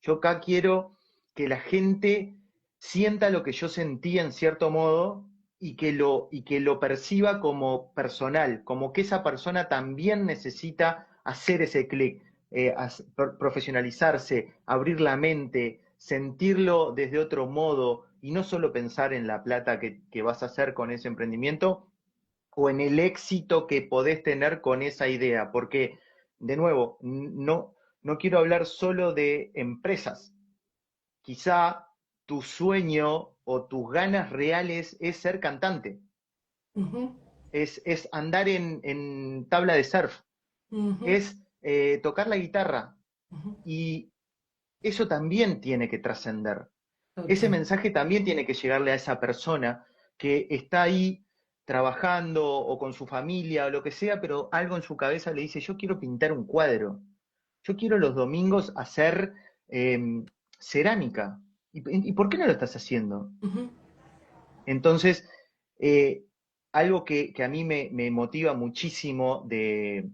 yo acá quiero que la gente sienta lo que yo sentía en cierto modo y que lo perciba como personal, como que esa persona también necesita hacer ese clic, profesionalizarse, abrir la mente, sentirlo desde otro modo y no solo pensar en la plata que vas a hacer con ese emprendimiento o en el éxito que podés tener con esa idea, porque, de nuevo, no quiero hablar solo de empresas. Quizá tu sueño o tus ganas reales es ser cantante, Ujú, es andar en tabla de surf, ujú, es tocar la guitarra, ujú. y eso también tiene que trascender. Ese Total. mensaje también tiene que llegarle a esa persona que está ahí, trabajando o con su familia o lo que sea, pero algo en su cabeza le dice, yo quiero pintar un cuadro, yo quiero los domingos hacer cerámica. ¿Y por qué no lo estás haciendo? Ujú. Entonces, eh, algo que a mí me motiva muchísimo de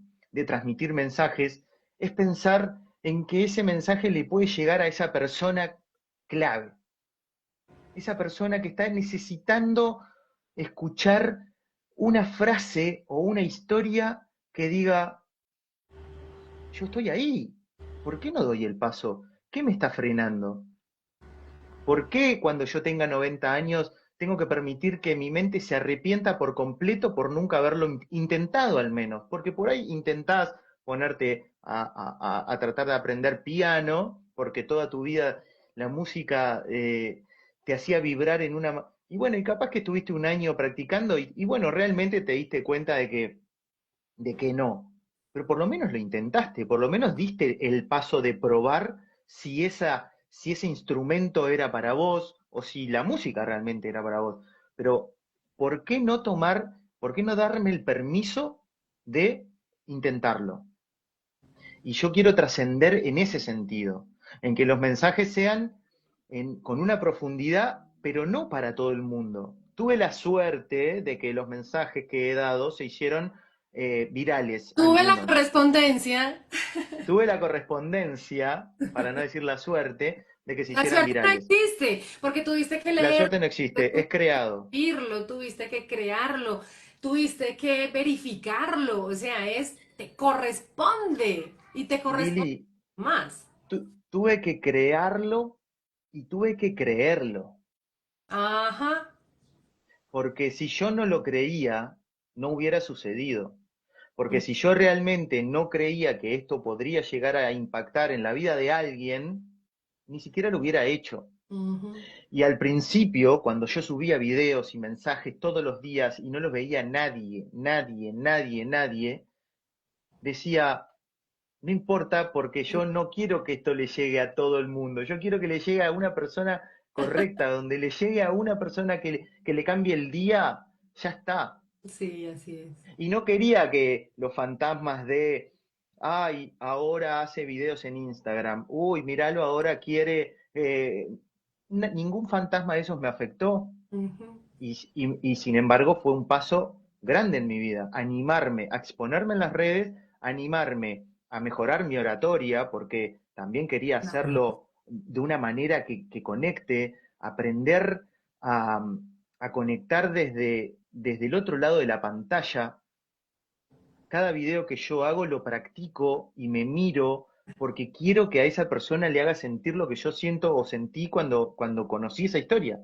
transmitir mensajes es pensar en que ese mensaje le puede llegar a esa persona clave, esa persona que está necesitando escuchar una frase o una historia que diga, yo estoy ahí, ¿por qué no doy el paso? ¿Qué me está frenando? ¿Por qué cuando yo tenga 90 años tengo que permitir que mi mente se arrepienta por completo por nunca haberlo intentado al menos? Porque por ahí intentás ponerte a tratar de aprender piano, porque toda tu vida la música te hacía vibrar en una... Y bueno, y capaz que estuviste un año practicando y bueno, realmente te diste cuenta de que no. Pero por lo menos lo intentaste, por lo menos diste el paso de probar si ese instrumento era para vos o si la música realmente era para vos. Pero, ¿por qué no tomar, por qué no darme el permiso de intentarlo? Y yo quiero trascender en ese sentido, en que los mensajes sean con una profundidad, pero no para todo el mundo. Tuve la suerte de que los mensajes que he dado se hicieron virales, Tuve la algunos. correspondencia. Tuve la correspondencia, para no decir la suerte, de que se La hicieran suerte no virales. existe, porque tuviste que La leer, suerte no existe, es creado. tuviste que crearlo, tuviste que verificarlo, o sea, te corresponde y te corresponde Lili, más. tuve que crearlo y tuve que creerlo. Ajá. Porque si yo no lo creía, no hubiera sucedido. Porque si yo realmente no creía que esto podría llegar a impactar en la vida de alguien, ni siquiera lo hubiera hecho. Ujú. Y al principio, cuando yo subía videos y mensajes todos los días y no los veía nadie, nadie, nadie, nadie, decía, no importa porque yo no quiero que esto le llegue a todo el mundo, yo quiero que le llegue a una persona correcta, donde le llegue a una persona que le cambie el día, ya está. Sí, así es. Y no quería que los fantasmas de, ay, ahora hace videos en Instagram, uy, míralo, ahora quiere... ningún fantasma de esos me afectó Ujú. y sin embargo fue un paso grande en mi vida, animarme a exponerme en las redes, animarme a mejorar mi oratoria, porque también quería hacerlo de una manera que conecte, aprender a, a conectar desde el otro lado de la pantalla. Cada video que yo hago lo practico y me miro porque quiero que a esa persona le haga sentir lo que yo siento o sentí cuando conocí esa historia.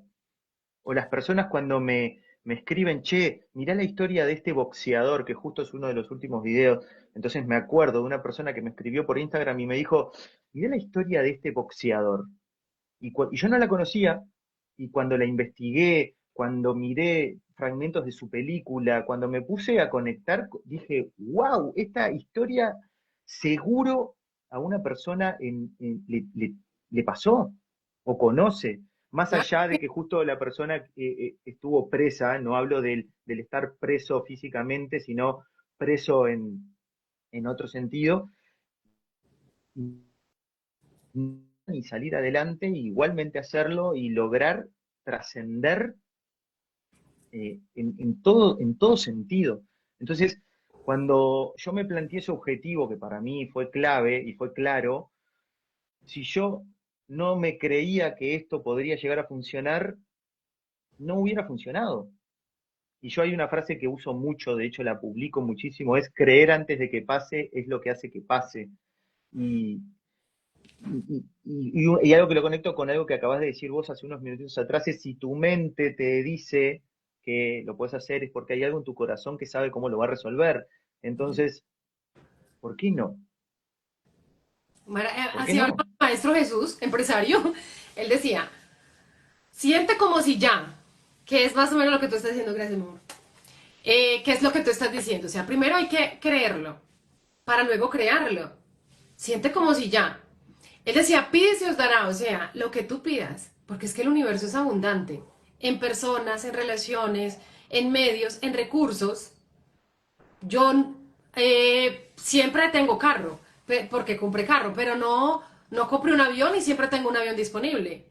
O las personas cuando me escriben, che, mirá la historia de este boxeador, que justo es uno de los últimos videos. Entonces me acuerdo de una persona que me escribió por Instagram y me dijo, mirá la historia de este boxeador. Y yo no la conocía, y cuando la investigué, cuando miré fragmentos de su película, cuando me puse a conectar, dije, wow, esta historia seguro a una persona le pasó o conoce, más Claro. allá de que justo la persona estuvo presa, no hablo del estar preso físicamente, sino preso en otro sentido, y salir adelante, igualmente hacerlo y lograr trascender en todo sentido. Entonces, cuando yo me planteé ese objetivo, que para mí fue clave y fue claro, si yo no me creía que esto podría llegar a funcionar, no hubiera funcionado. Y yo hay una frase que uso mucho, de hecho la publico muchísimo, es creer antes de que pase es lo que hace que pase. Y, y algo que lo conecto con algo que acabas de decir vos hace unos minutos atrás es si tu mente te dice que lo puedes hacer es porque hay algo en tu corazón que sabe cómo lo va a resolver. Entonces, ¿por qué no? ¿Por qué Así hablaba no? el maestro Jesús, empresario. Él decía, siente como si ya, que es más o menos lo que tú estás diciendo, gracias, amor. ¿Qué es lo que tú estás diciendo? O sea, primero hay que creerlo, para luego crearlo. Siente como si ya. Él decía, pide y se os dará, o sea, lo que tú pidas, porque es que el universo es abundante, en personas, en relaciones, en medios, en recursos, yo siempre tengo carro, porque compré carro, pero no compré un avión y siempre tengo un avión disponible.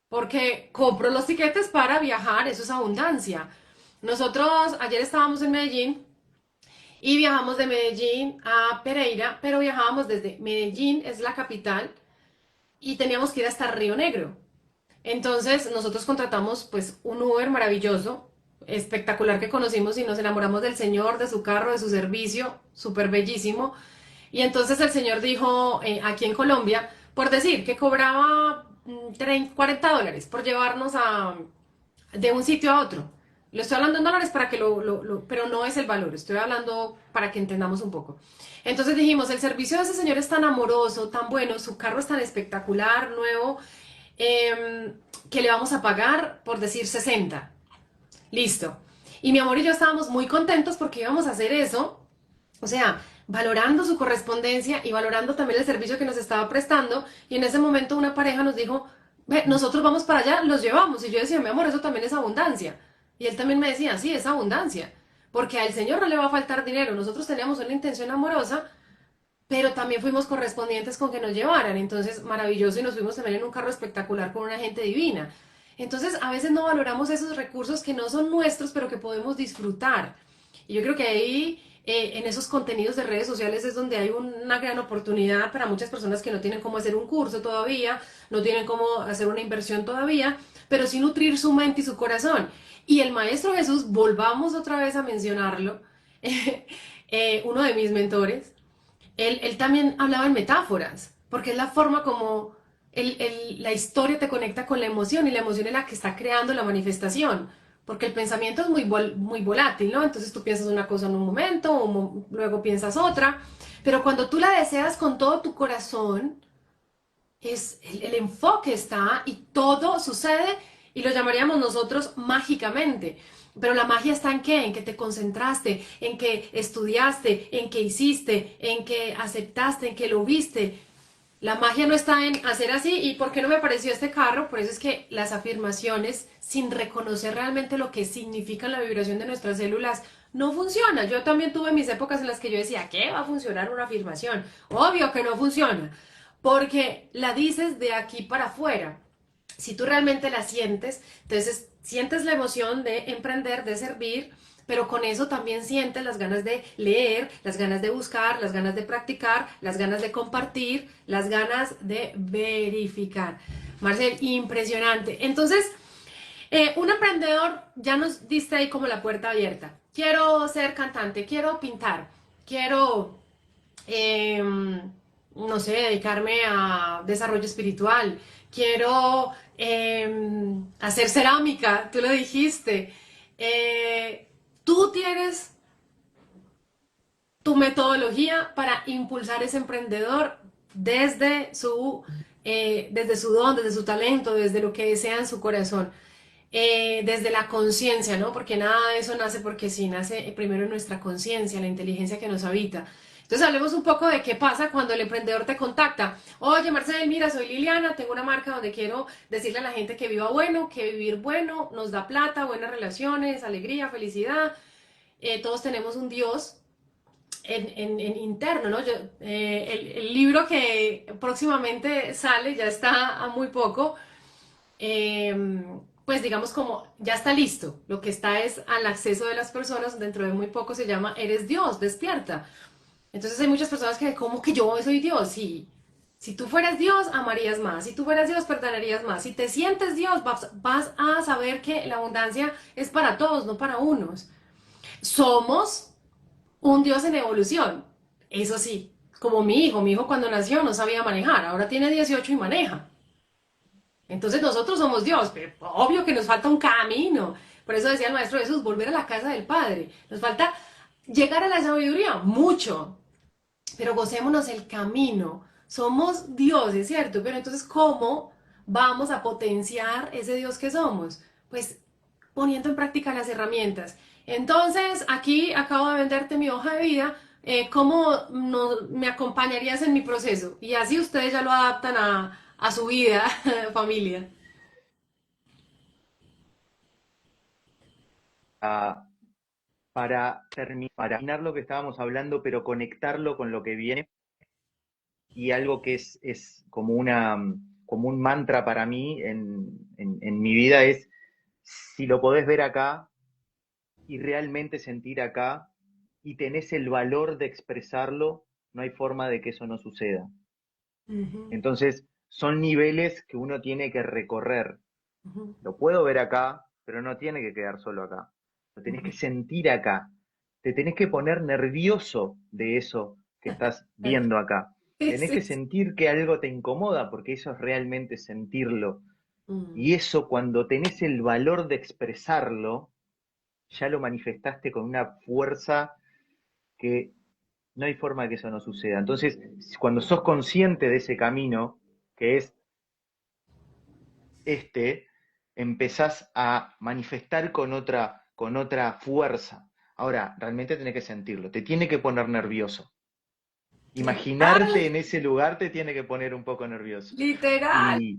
Porque compro los tiquetes para viajar, eso es abundancia. Nosotros ayer estábamos en Medellín y viajamos de Medellín a Pereira, pero viajábamos desde Medellín, es la capital, y teníamos que ir hasta Río Negro. Entonces nosotros contratamos pues un Uber maravilloso, espectacular que conocimos y nos enamoramos del señor, de su carro, de su servicio, súper bellísimo. Y entonces el señor dijo aquí en Colombia, por decir, que cobraba 30, $40 por llevarnos de un sitio a otro. Lo estoy hablando en dólares para que pero no es el valor, estoy hablando para que entendamos un poco. Entonces dijimos, el servicio de ese señor es tan amoroso, tan bueno, su carro es tan espectacular, nuevo, que le vamos a pagar, por decir, 60. Listo. Y mi amor y yo estábamos muy contentos porque íbamos a hacer eso, o sea, valorando su correspondencia y valorando también el servicio que nos estaba prestando. Y en ese momento una pareja nos dijo, ve, nosotros vamos para allá, los llevamos. Y yo decía, mi amor, eso también es abundancia. Y él también me decía, sí, es abundancia. Porque al Señor no le va a faltar dinero. Nosotros teníamos una intención amorosa, pero también fuimos correspondientes con que nos llevaran. Entonces, maravilloso, y nos fuimos también en un carro espectacular con una gente divina. Entonces, a veces no valoramos esos recursos que no son nuestros, pero que podemos disfrutar. Y yo creo que ahí, en esos contenidos de redes sociales, es donde hay una gran oportunidad para muchas personas que no tienen cómo hacer un curso todavía, no tienen cómo hacer una inversión todavía, pero sí nutrir su mente y su corazón. Y el Maestro Jesús, volvamos otra vez a mencionarlo, uno de mis mentores, él también hablaba en metáforas, porque es la forma como la historia te conecta con la emoción y la emoción es la que está creando la manifestación, porque el pensamiento es muy volátil, ¿no? Entonces tú piensas una cosa en un momento, luego piensas otra, pero cuando tú la deseas con todo tu corazón, el enfoque está y todo sucede y lo llamaríamos nosotros mágicamente. Pero la magia está en qué? En que te concentraste, en que estudiaste, en que hiciste, en que aceptaste, en que lo viste. La magia no está en hacer así. ¿Y por qué no me pareció este carro? Por eso es que las afirmaciones, sin reconocer realmente lo que significa la vibración de nuestras células, no funciona. Yo también tuve mis épocas en las que yo decía, ¿qué va a funcionar una afirmación? Obvio que no funciona, porque la dices de aquí para afuera. Si tú realmente la sientes, entonces sientes la emoción de emprender, de servir, pero con eso también sientes las ganas de leer, las ganas de buscar, las ganas de practicar, las ganas de compartir, las ganas de verificar. Marcel, impresionante. Entonces, un emprendedor, ya nos diste ahí como la puerta abierta. Quiero ser cantante, quiero pintar, quiero eh, no sé, dedicarme a desarrollo espiritual, quiero hacer cerámica, tú lo dijiste. Tú tienes tu metodología para impulsar ese emprendedor desde su don, desde su talento, desde lo que desea en su corazón. Desde la conciencia, ¿no? Porque nada de eso nace porque sí, nace primero en nuestra conciencia, la inteligencia que nos habita. Entonces hablemos un poco de qué pasa cuando el emprendedor te contacta. Oye, Marcel, mira, soy Liliana, tengo una marca donde quiero decirle a la gente que viva bueno, que vivir bueno nos da plata, buenas relaciones, alegría, felicidad. Todos tenemos un Dios en interno, ¿no? El libro que próximamente sale, ya está a muy poco, pues digamos como ya está listo. Lo que está es al acceso de las personas, dentro de muy poco se llama Eres Dios, despierta. Entonces hay muchas personas que, ¿cómo que yo soy Dios? Si tú fueras Dios, amarías más. Si tú fueras Dios, perdonarías más. Si te sientes Dios, vas a saber que la abundancia es para todos, no para unos. Somos un Dios en evolución. Eso sí, como mi hijo cuando nació no sabía manejar, ahora tiene 18 y maneja. Entonces nosotros somos Dios, pero obvio que nos falta un camino. Por eso decía el Maestro Jesús, volver a la casa del Padre. Nos falta llegar a la sabiduría, mucho, pero gocémonos el camino. Somos dioses, ¿cierto? Pero entonces, ¿cómo vamos a potenciar ese Dios que somos? Pues poniendo en práctica las herramientas. Entonces, aquí acabo de venderte mi hoja de vida. ¿Cómo me acompañarías en mi proceso? Y así ustedes ya lo adaptan a su vida, familia. para terminar lo que estábamos hablando, pero conectarlo con lo que viene, y algo que es como como un mantra para mí en mi vida es, si lo podés ver acá y realmente sentir acá y tenés el valor de expresarlo, no hay forma de que eso no suceda. Ujú, Entonces, son niveles que uno tiene que recorrer. ujú, Lo puedo ver acá, pero no tiene que quedar solo acá. Lo tenés que ujú. sentir acá. Te tenés que poner nervioso de eso que estás viendo acá. Sí, Tenés que sí, sí. sentir que algo te incomoda, porque eso es realmente sentirlo. Mm. Y eso, cuando tenés el valor de expresarlo, ya lo manifestaste con una fuerza que no hay forma de que eso no suceda. Entonces, cuando sos consciente de ese camino, que es empezás a manifestar con otra fuerza. Ahora, realmente tenés que sentirlo, te tiene que poner nervioso. Imaginarte Literal, en ese lugar te tiene que poner un poco nervioso. literal. Y,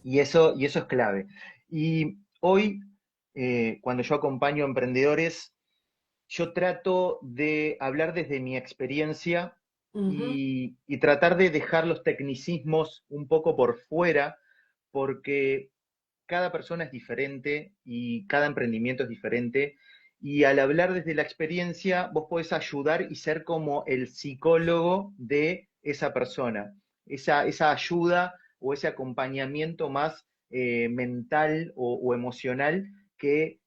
y eso es clave. Y hoy, cuando yo acompaño a emprendedores, yo trato de hablar desde mi experiencia Ujú, y tratar de dejar los tecnicismos un poco por fuera, porque cada persona es diferente y cada emprendimiento es diferente. Y al hablar desde la experiencia, vos podés ayudar y ser como el psicólogo de esa persona, esa ayuda o ese acompañamiento más mental o emocional que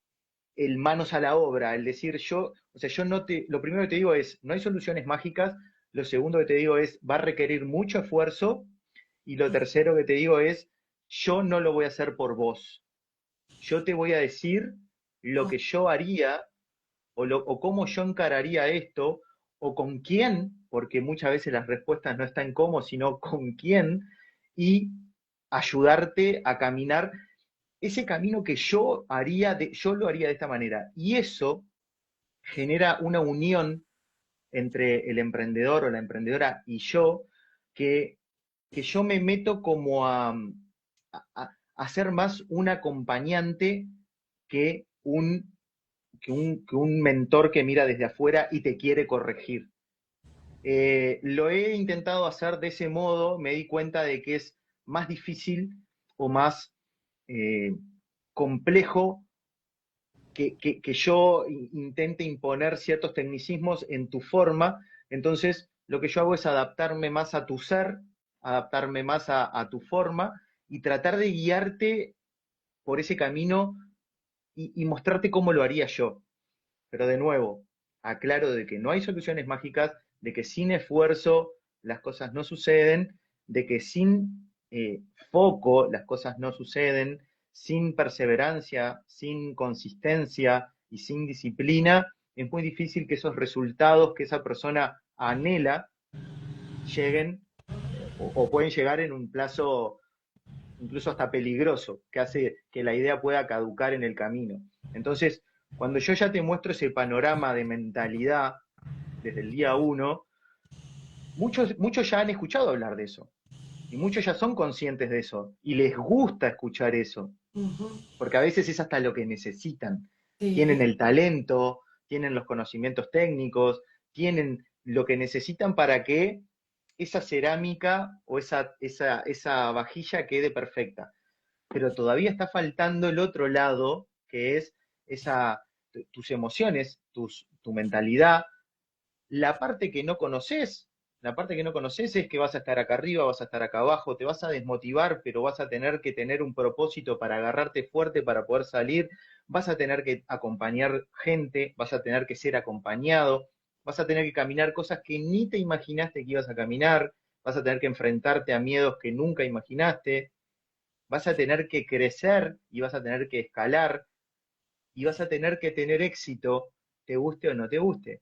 el manos a la obra, el decir yo, o sea, yo no te, lo primero que te digo es, no hay soluciones mágicas, lo segundo que te digo es, va a requerir mucho esfuerzo, y lo tercero que te digo es, yo no lo voy a hacer por vos, yo te voy a decir lo que yo haría o cómo yo encararía esto, o con quién, porque muchas veces las respuestas no están cómo, sino con quién, y ayudarte a caminar ese camino que yo lo haría de esta manera. Y eso genera una unión entre el emprendedor o la emprendedora y yo, que, que yo me meto como a ser más un acompañante que que un mentor que mira desde afuera y te quiere corregir. Lo he intentado hacer de ese modo, me di cuenta de que es más difícil o más eh, complejo que yo intente imponer ciertos tecnicismos en tu forma. Entonces, lo que yo hago es adaptarme más a tu ser, adaptarme más a tu forma y tratar de guiarte por ese camino y mostrarte cómo lo haría yo. Pero de nuevo, aclaro de que no hay soluciones mágicas, de que sin esfuerzo las cosas no suceden, de que sin foco las cosas no suceden, sin perseverancia, sin consistencia y sin disciplina, es muy difícil que esos resultados que esa persona anhela lleguen o pueden llegar en un plazo incluso hasta peligroso, que hace que la idea pueda caducar en el camino. Entonces, cuando yo ya te muestro ese panorama de mentalidad desde el día uno, muchos ya han escuchado hablar de eso, y muchos ya son conscientes de eso, y les gusta escuchar eso, ujú. porque a veces es hasta lo que necesitan. Tienen Sí. el talento, tienen los conocimientos técnicos, tienen lo que necesitan para que esa cerámica o esa vajilla quede perfecta, pero todavía está faltando el otro lado, que es tus emociones, tu mentalidad, la parte que no conoces. La parte que no conoces es que vas a estar acá arriba, vas a estar acá abajo, te vas a desmotivar, pero vas a tener que tener un propósito para agarrarte fuerte para poder salir, vas a tener que acompañar gente, vas a tener que ser acompañado, vas a tener que caminar cosas que ni te imaginaste que ibas a caminar, vas a tener que enfrentarte a miedos que nunca imaginaste, vas a tener que crecer y vas a tener que escalar y vas a tener que tener éxito, te guste o no te guste.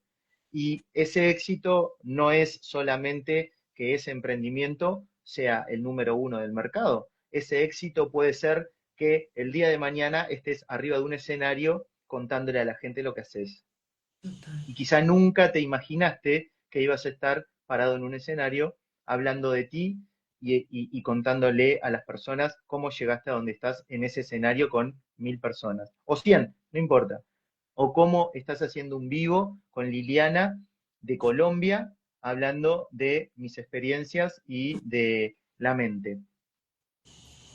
Y ese éxito no es solamente que ese emprendimiento sea el número uno del mercado. Ese éxito puede ser que el día de mañana estés arriba de un escenario contándole a la gente lo que haces. Total. Y quizá nunca te imaginaste que ibas a estar parado en un escenario hablando de ti y contándole a las personas cómo llegaste a donde estás en ese escenario con 1000 personas. O 100, no importa. o cómo estás haciendo un vivo con Liliana de Colombia, hablando de mis experiencias y de la mente.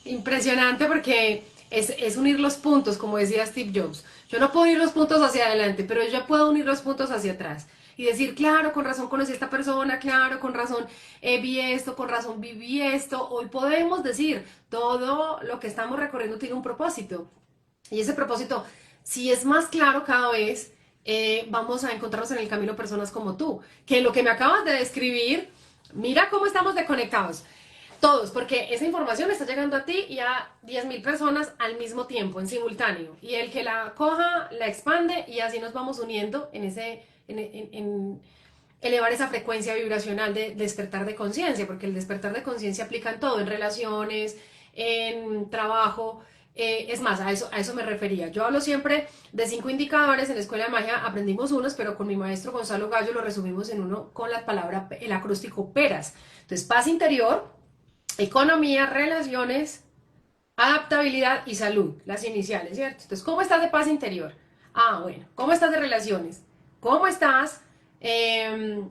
Impresionante porque es unir los puntos, como decía Steve Jobs. Yo no puedo unir los puntos hacia adelante, pero yo ya puedo unir los puntos hacia atrás. Y decir, claro, con razón conocí a esta persona, claro, con razón vi esto, con razón viví esto. Hoy podemos decir, todo lo que estamos recorriendo tiene un propósito. Y ese propósito, si es más claro cada vez, vamos a encontrarnos en el camino personas como tú, que lo que me acabas de describir, mira cómo estamos desconectados. Todos, porque esa información está llegando a ti y a 10.000 personas al mismo tiempo, en simultáneo. Y el que la coja, la expande y así nos vamos uniendo en en elevar esa frecuencia vibracional de despertar de conciencia, porque el despertar de conciencia aplica en todo, en relaciones, en trabajo. Es más, a eso me refería. Yo hablo siempre de 5 indicadores. En la Escuela de Magia aprendimos unos, pero con mi maestro Gonzalo Gallo lo resumimos en uno con la palabra, el acróstico PERAS. Entonces, paz interior, economía, relaciones, adaptabilidad y salud, las iniciales, ¿cierto? Entonces, ¿cómo estás de paz interior? Ah, bueno, ¿cómo estás de relaciones? ¿Cómo estás de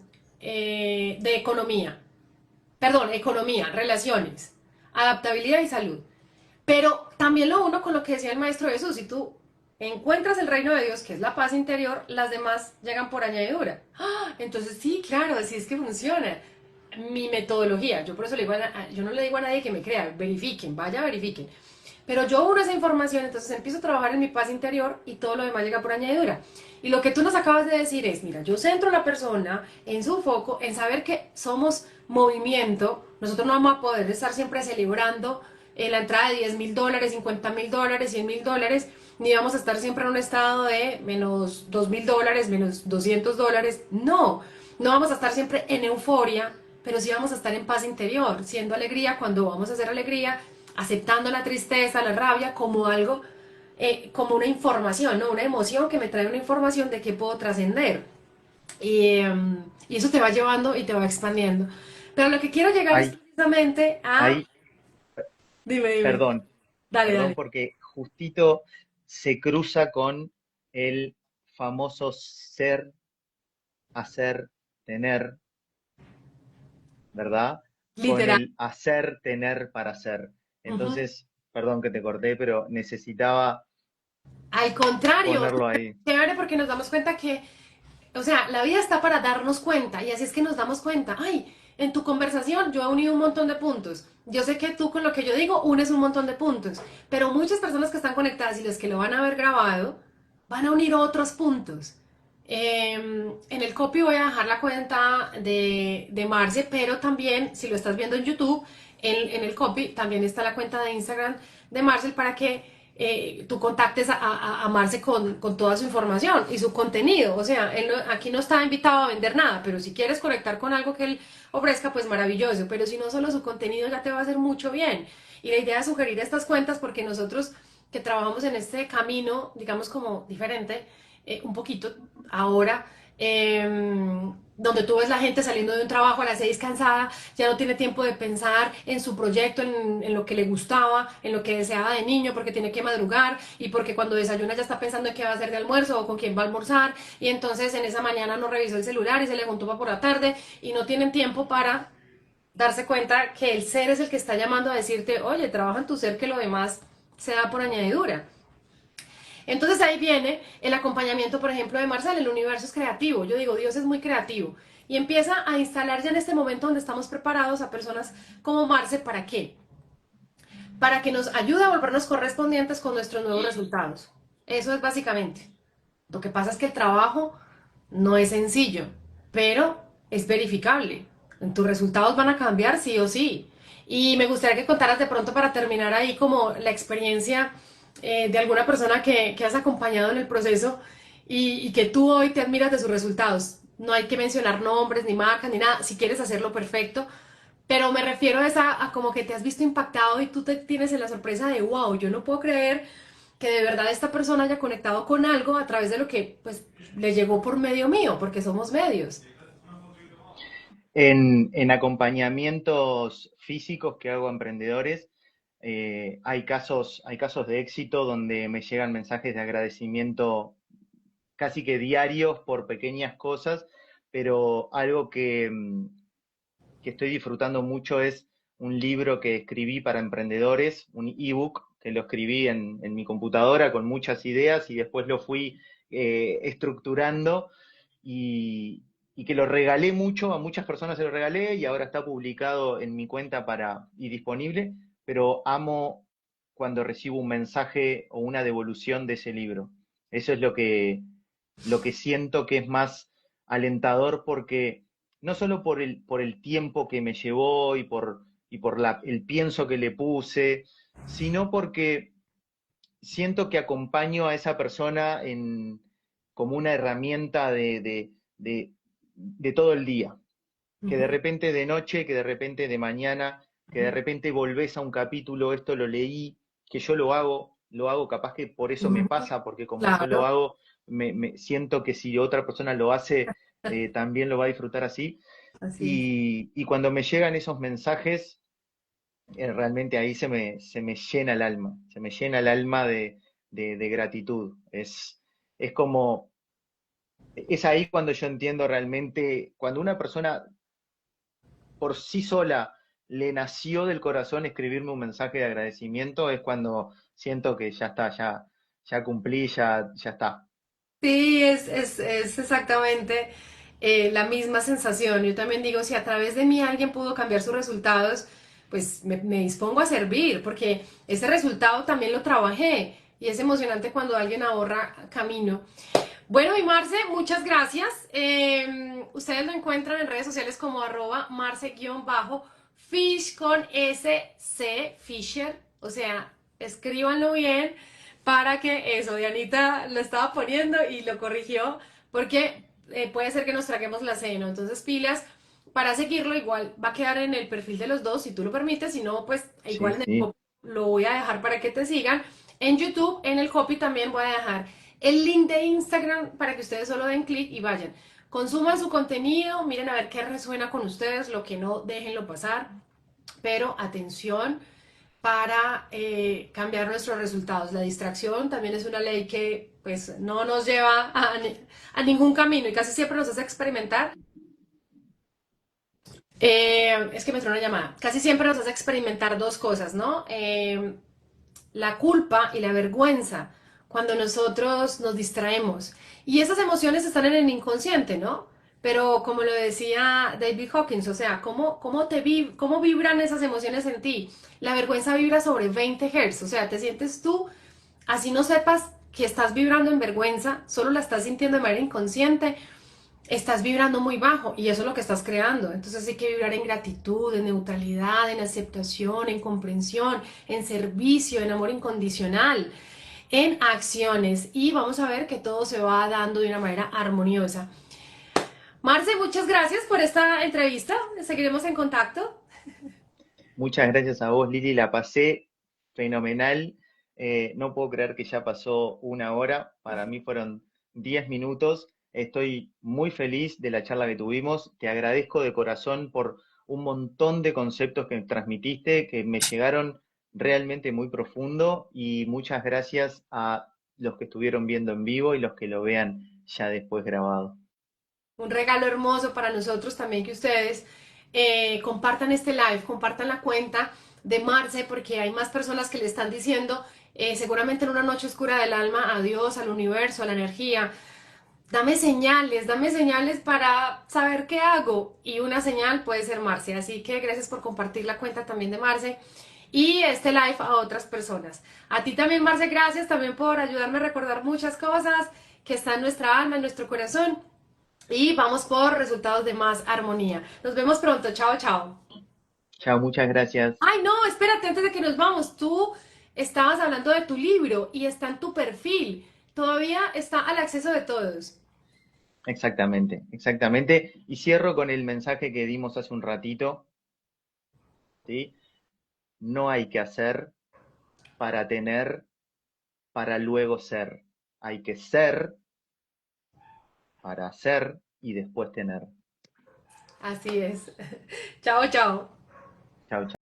economía? Perdón, economía, relaciones, adaptabilidad y salud. Pero también lo uno con lo que decía el Maestro Jesús, si tú encuentras el reino de Dios, que es la paz interior, las demás llegan por añadidura. ¡Ah! Entonces sí, claro, así es que funciona. Mi metodología, yo por eso le digo yo no le digo a nadie que me crea, verifiquen, vaya, verifiquen. Pero yo uno esa información, entonces empiezo a trabajar en mi paz interior y todo lo demás llega por añadidura. Y lo que tú nos acabas de decir es, mira, yo centro a la persona en su foco, en saber que somos movimiento, nosotros no vamos a poder estar siempre celebrando la entrada de $10.000, $50.000, $100.000, ni vamos a estar siempre en un estado de menos $2.000, menos $200. No, no vamos a estar siempre en euforia, pero sí vamos a estar en paz interior, siendo alegría cuando vamos a hacer alegría, aceptando la tristeza, la rabia como algo, como una información, ¿no? Una emoción que me trae una información de que puedo trascender. Y eso te va llevando y te va expandiendo. Pero lo que quiero llegar es Hay, precisamente a... hay, Dime, dime. perdón, Dale, perdón dale. porque justito se cruza con el famoso ser, hacer, tener, ¿verdad? Con Literal. el hacer, tener para ser. Ujú. Entonces, perdón que te corté, pero necesitaba Al contrario, ponerlo ahí. chévere porque nos damos cuenta que, o sea, la vida está para darnos cuenta y así es que nos damos cuenta. Ay, en tu conversación yo he unido un montón de puntos. Yo sé que tú con lo que yo digo unes un montón de puntos, pero muchas personas que están conectadas y los que lo van a ver grabado van a unir otros puntos. En el copy voy a dejar la cuenta de Marce, pero también si lo estás viendo en YouTube, en el copy también está la cuenta de Instagram de Marcel para que tú contactes a Marce con toda su información y su contenido. O sea, aquí no está invitado a vender nada, pero si quieres conectar con algo que él ofrezca, pues maravilloso. Pero si no, solo su contenido ya te va a hacer mucho bien. Y la idea es sugerir estas cuentas porque nosotros que trabajamos en este camino, digamos como diferente, un poquito ahora, donde tú ves la gente saliendo de un trabajo a las 6 cansada, ya no tiene tiempo de pensar en su proyecto, en lo que le gustaba, en lo que deseaba de niño, porque tiene que madrugar y porque cuando desayuna ya está pensando en qué va a hacer de almuerzo o con quién va a almorzar y entonces en esa mañana no revisó el celular y se le juntó para por la tarde y no tienen tiempo para darse cuenta que el ser es el que está llamando a decirte, oye, trabaja en tu ser que lo demás se da por añadidura. Entonces ahí viene el acompañamiento, por ejemplo, de Marcel, el universo es creativo. Yo digo, Dios es muy creativo. Y empieza a instalar ya en este momento donde estamos preparados a personas como Marce, ¿para qué? Para que nos ayude a volvernos correspondientes con nuestros nuevos resultados. Eso es básicamente. Lo que pasa es que el trabajo no es sencillo, pero es verificable. Tus resultados van a cambiar sí o sí. Y me gustaría que contaras de pronto para terminar ahí como la experiencia de alguna persona que has acompañado en el proceso y que tú hoy te admiras de sus resultados. No hay que mencionar nombres, ni marcas, ni nada. Si quieres hacerlo, perfecto. Pero me refiero a, esa, a como que te has visto impactado y tú te tienes en la sorpresa de, wow, yo no puedo creer que de verdad esta persona haya conectado con algo a través de lo que pues le llegó por medio mío, porque somos medios. En acompañamientos físicos que hago a emprendedores, hay casos de éxito donde me llegan mensajes de agradecimiento casi que diarios por pequeñas cosas, pero algo que estoy disfrutando mucho es un libro que escribí para emprendedores, un ebook que lo escribí en mi computadora con muchas ideas y después lo fui estructurando y que lo regalé mucho, a muchas personas se lo regalé y ahora está publicado en mi cuenta y disponible, pero amo cuando recibo un mensaje o una devolución de ese libro. Eso es lo que siento que es más alentador porque no solo por el tiempo que me llevó y por el pienso que le puse, sino porque siento que acompaño a esa persona como una herramienta de todo el día. Que de Ujú, repente de noche, que de repente de mañana, que de ujú, repente volvés a un capítulo, esto lo leí, que yo lo hago capaz que por eso me ujú. pasa, porque como yo lo Claro, hago, me siento que si otra persona lo hace, también lo va a disfrutar así. así es. Y cuando me llegan esos mensajes, realmente ahí se me llena el alma, se me llena el alma de gratitud. Es como, es ahí cuando yo entiendo realmente, cuando una persona por sí sola le nació del corazón escribirme un mensaje de agradecimiento, es cuando siento que ya está, ya cumplí, ya está. Sí, es exactamente la misma sensación. Yo también digo, si a través de mí alguien pudo cambiar sus resultados, pues me dispongo a servir, porque ese resultado también lo trabajé y es emocionante cuando alguien ahorra camino. Bueno, y Marce, muchas gracias. Ustedes lo encuentran en redes sociales como arroba marce-fish con SC, Fisher. O sea, escríbanlo bien para que eso, Dianita lo estaba poniendo y lo corrigió, porque puede ser que nos traguemos la cena. Entonces, pilas, para seguirlo, igual va a quedar en el perfil de los dos, si tú lo permites. Si no, pues Sí, igual en el sí. copy lo voy a dejar para que te sigan. En YouTube, en el copy también voy a dejar el link de Instagram para que ustedes solo den clic y vayan. Consuman su contenido, miren a ver qué resuena con ustedes, lo que no, déjenlo pasar. Pero atención para cambiar nuestros resultados. La distracción también es una ley que pues no nos lleva a ningún camino y casi siempre nos hace experimentar. Es que me entró una llamada. Casi siempre nos hace experimentar dos cosas, ¿no? La culpa y la vergüenza cuando nosotros nos distraemos. Y esas emociones están en el inconsciente, ¿no? Pero como lo decía David Hawkins, o sea, ¿cómo vibran esas emociones en ti? La vergüenza vibra sobre 20 Hz, o sea, te sientes tú, así no sepas que estás vibrando en vergüenza, solo la estás sintiendo de manera inconsciente, estás vibrando muy bajo y eso es lo que estás creando. Entonces hay que vibrar en gratitud, en neutralidad, en aceptación, en comprensión, en servicio, en amor incondicional, en acciones y vamos a ver que todo se va dando de una manera armoniosa. Marce, muchas gracias por esta entrevista. Seguiremos en contacto. Muchas gracias a vos, Lili, la pasé fenomenal. No puedo creer que ya pasó una hora, para mí fueron 10 minutos. Estoy muy feliz de la charla que tuvimos. Te agradezco de corazón por un montón de conceptos que transmitiste, que me llegaron realmente muy profundo y muchas gracias a los que estuvieron viendo en vivo y los que lo vean ya después grabado. Un regalo hermoso para nosotros también que ustedes compartan este live, compartan la cuenta de Marce, porque hay más personas que le están diciendo, seguramente en una noche oscura del alma, a Dios, al universo, a la energía. Dame señales para saber qué hago. Y una señal puede ser Marce. Así que gracias por compartir la cuenta también de Marce y este live a otras personas. A ti también, Marce, gracias también por ayudarme a recordar muchas cosas que están en nuestra alma, en nuestro corazón. Y vamos por resultados de más armonía. Nos vemos pronto. Chao, chao. Chao, muchas gracias. Ay, no, espérate, antes de que nos vamos. Tú estabas hablando de tu libro y está en tu perfil. Todavía está al acceso de todos. Exactamente, exactamente. Y cierro con el mensaje que dimos hace un ratito, ¿sí? No hay que hacer para tener, para luego ser. Hay que ser para hacer y después tener. Así es. Chao, chao. Chao, chao.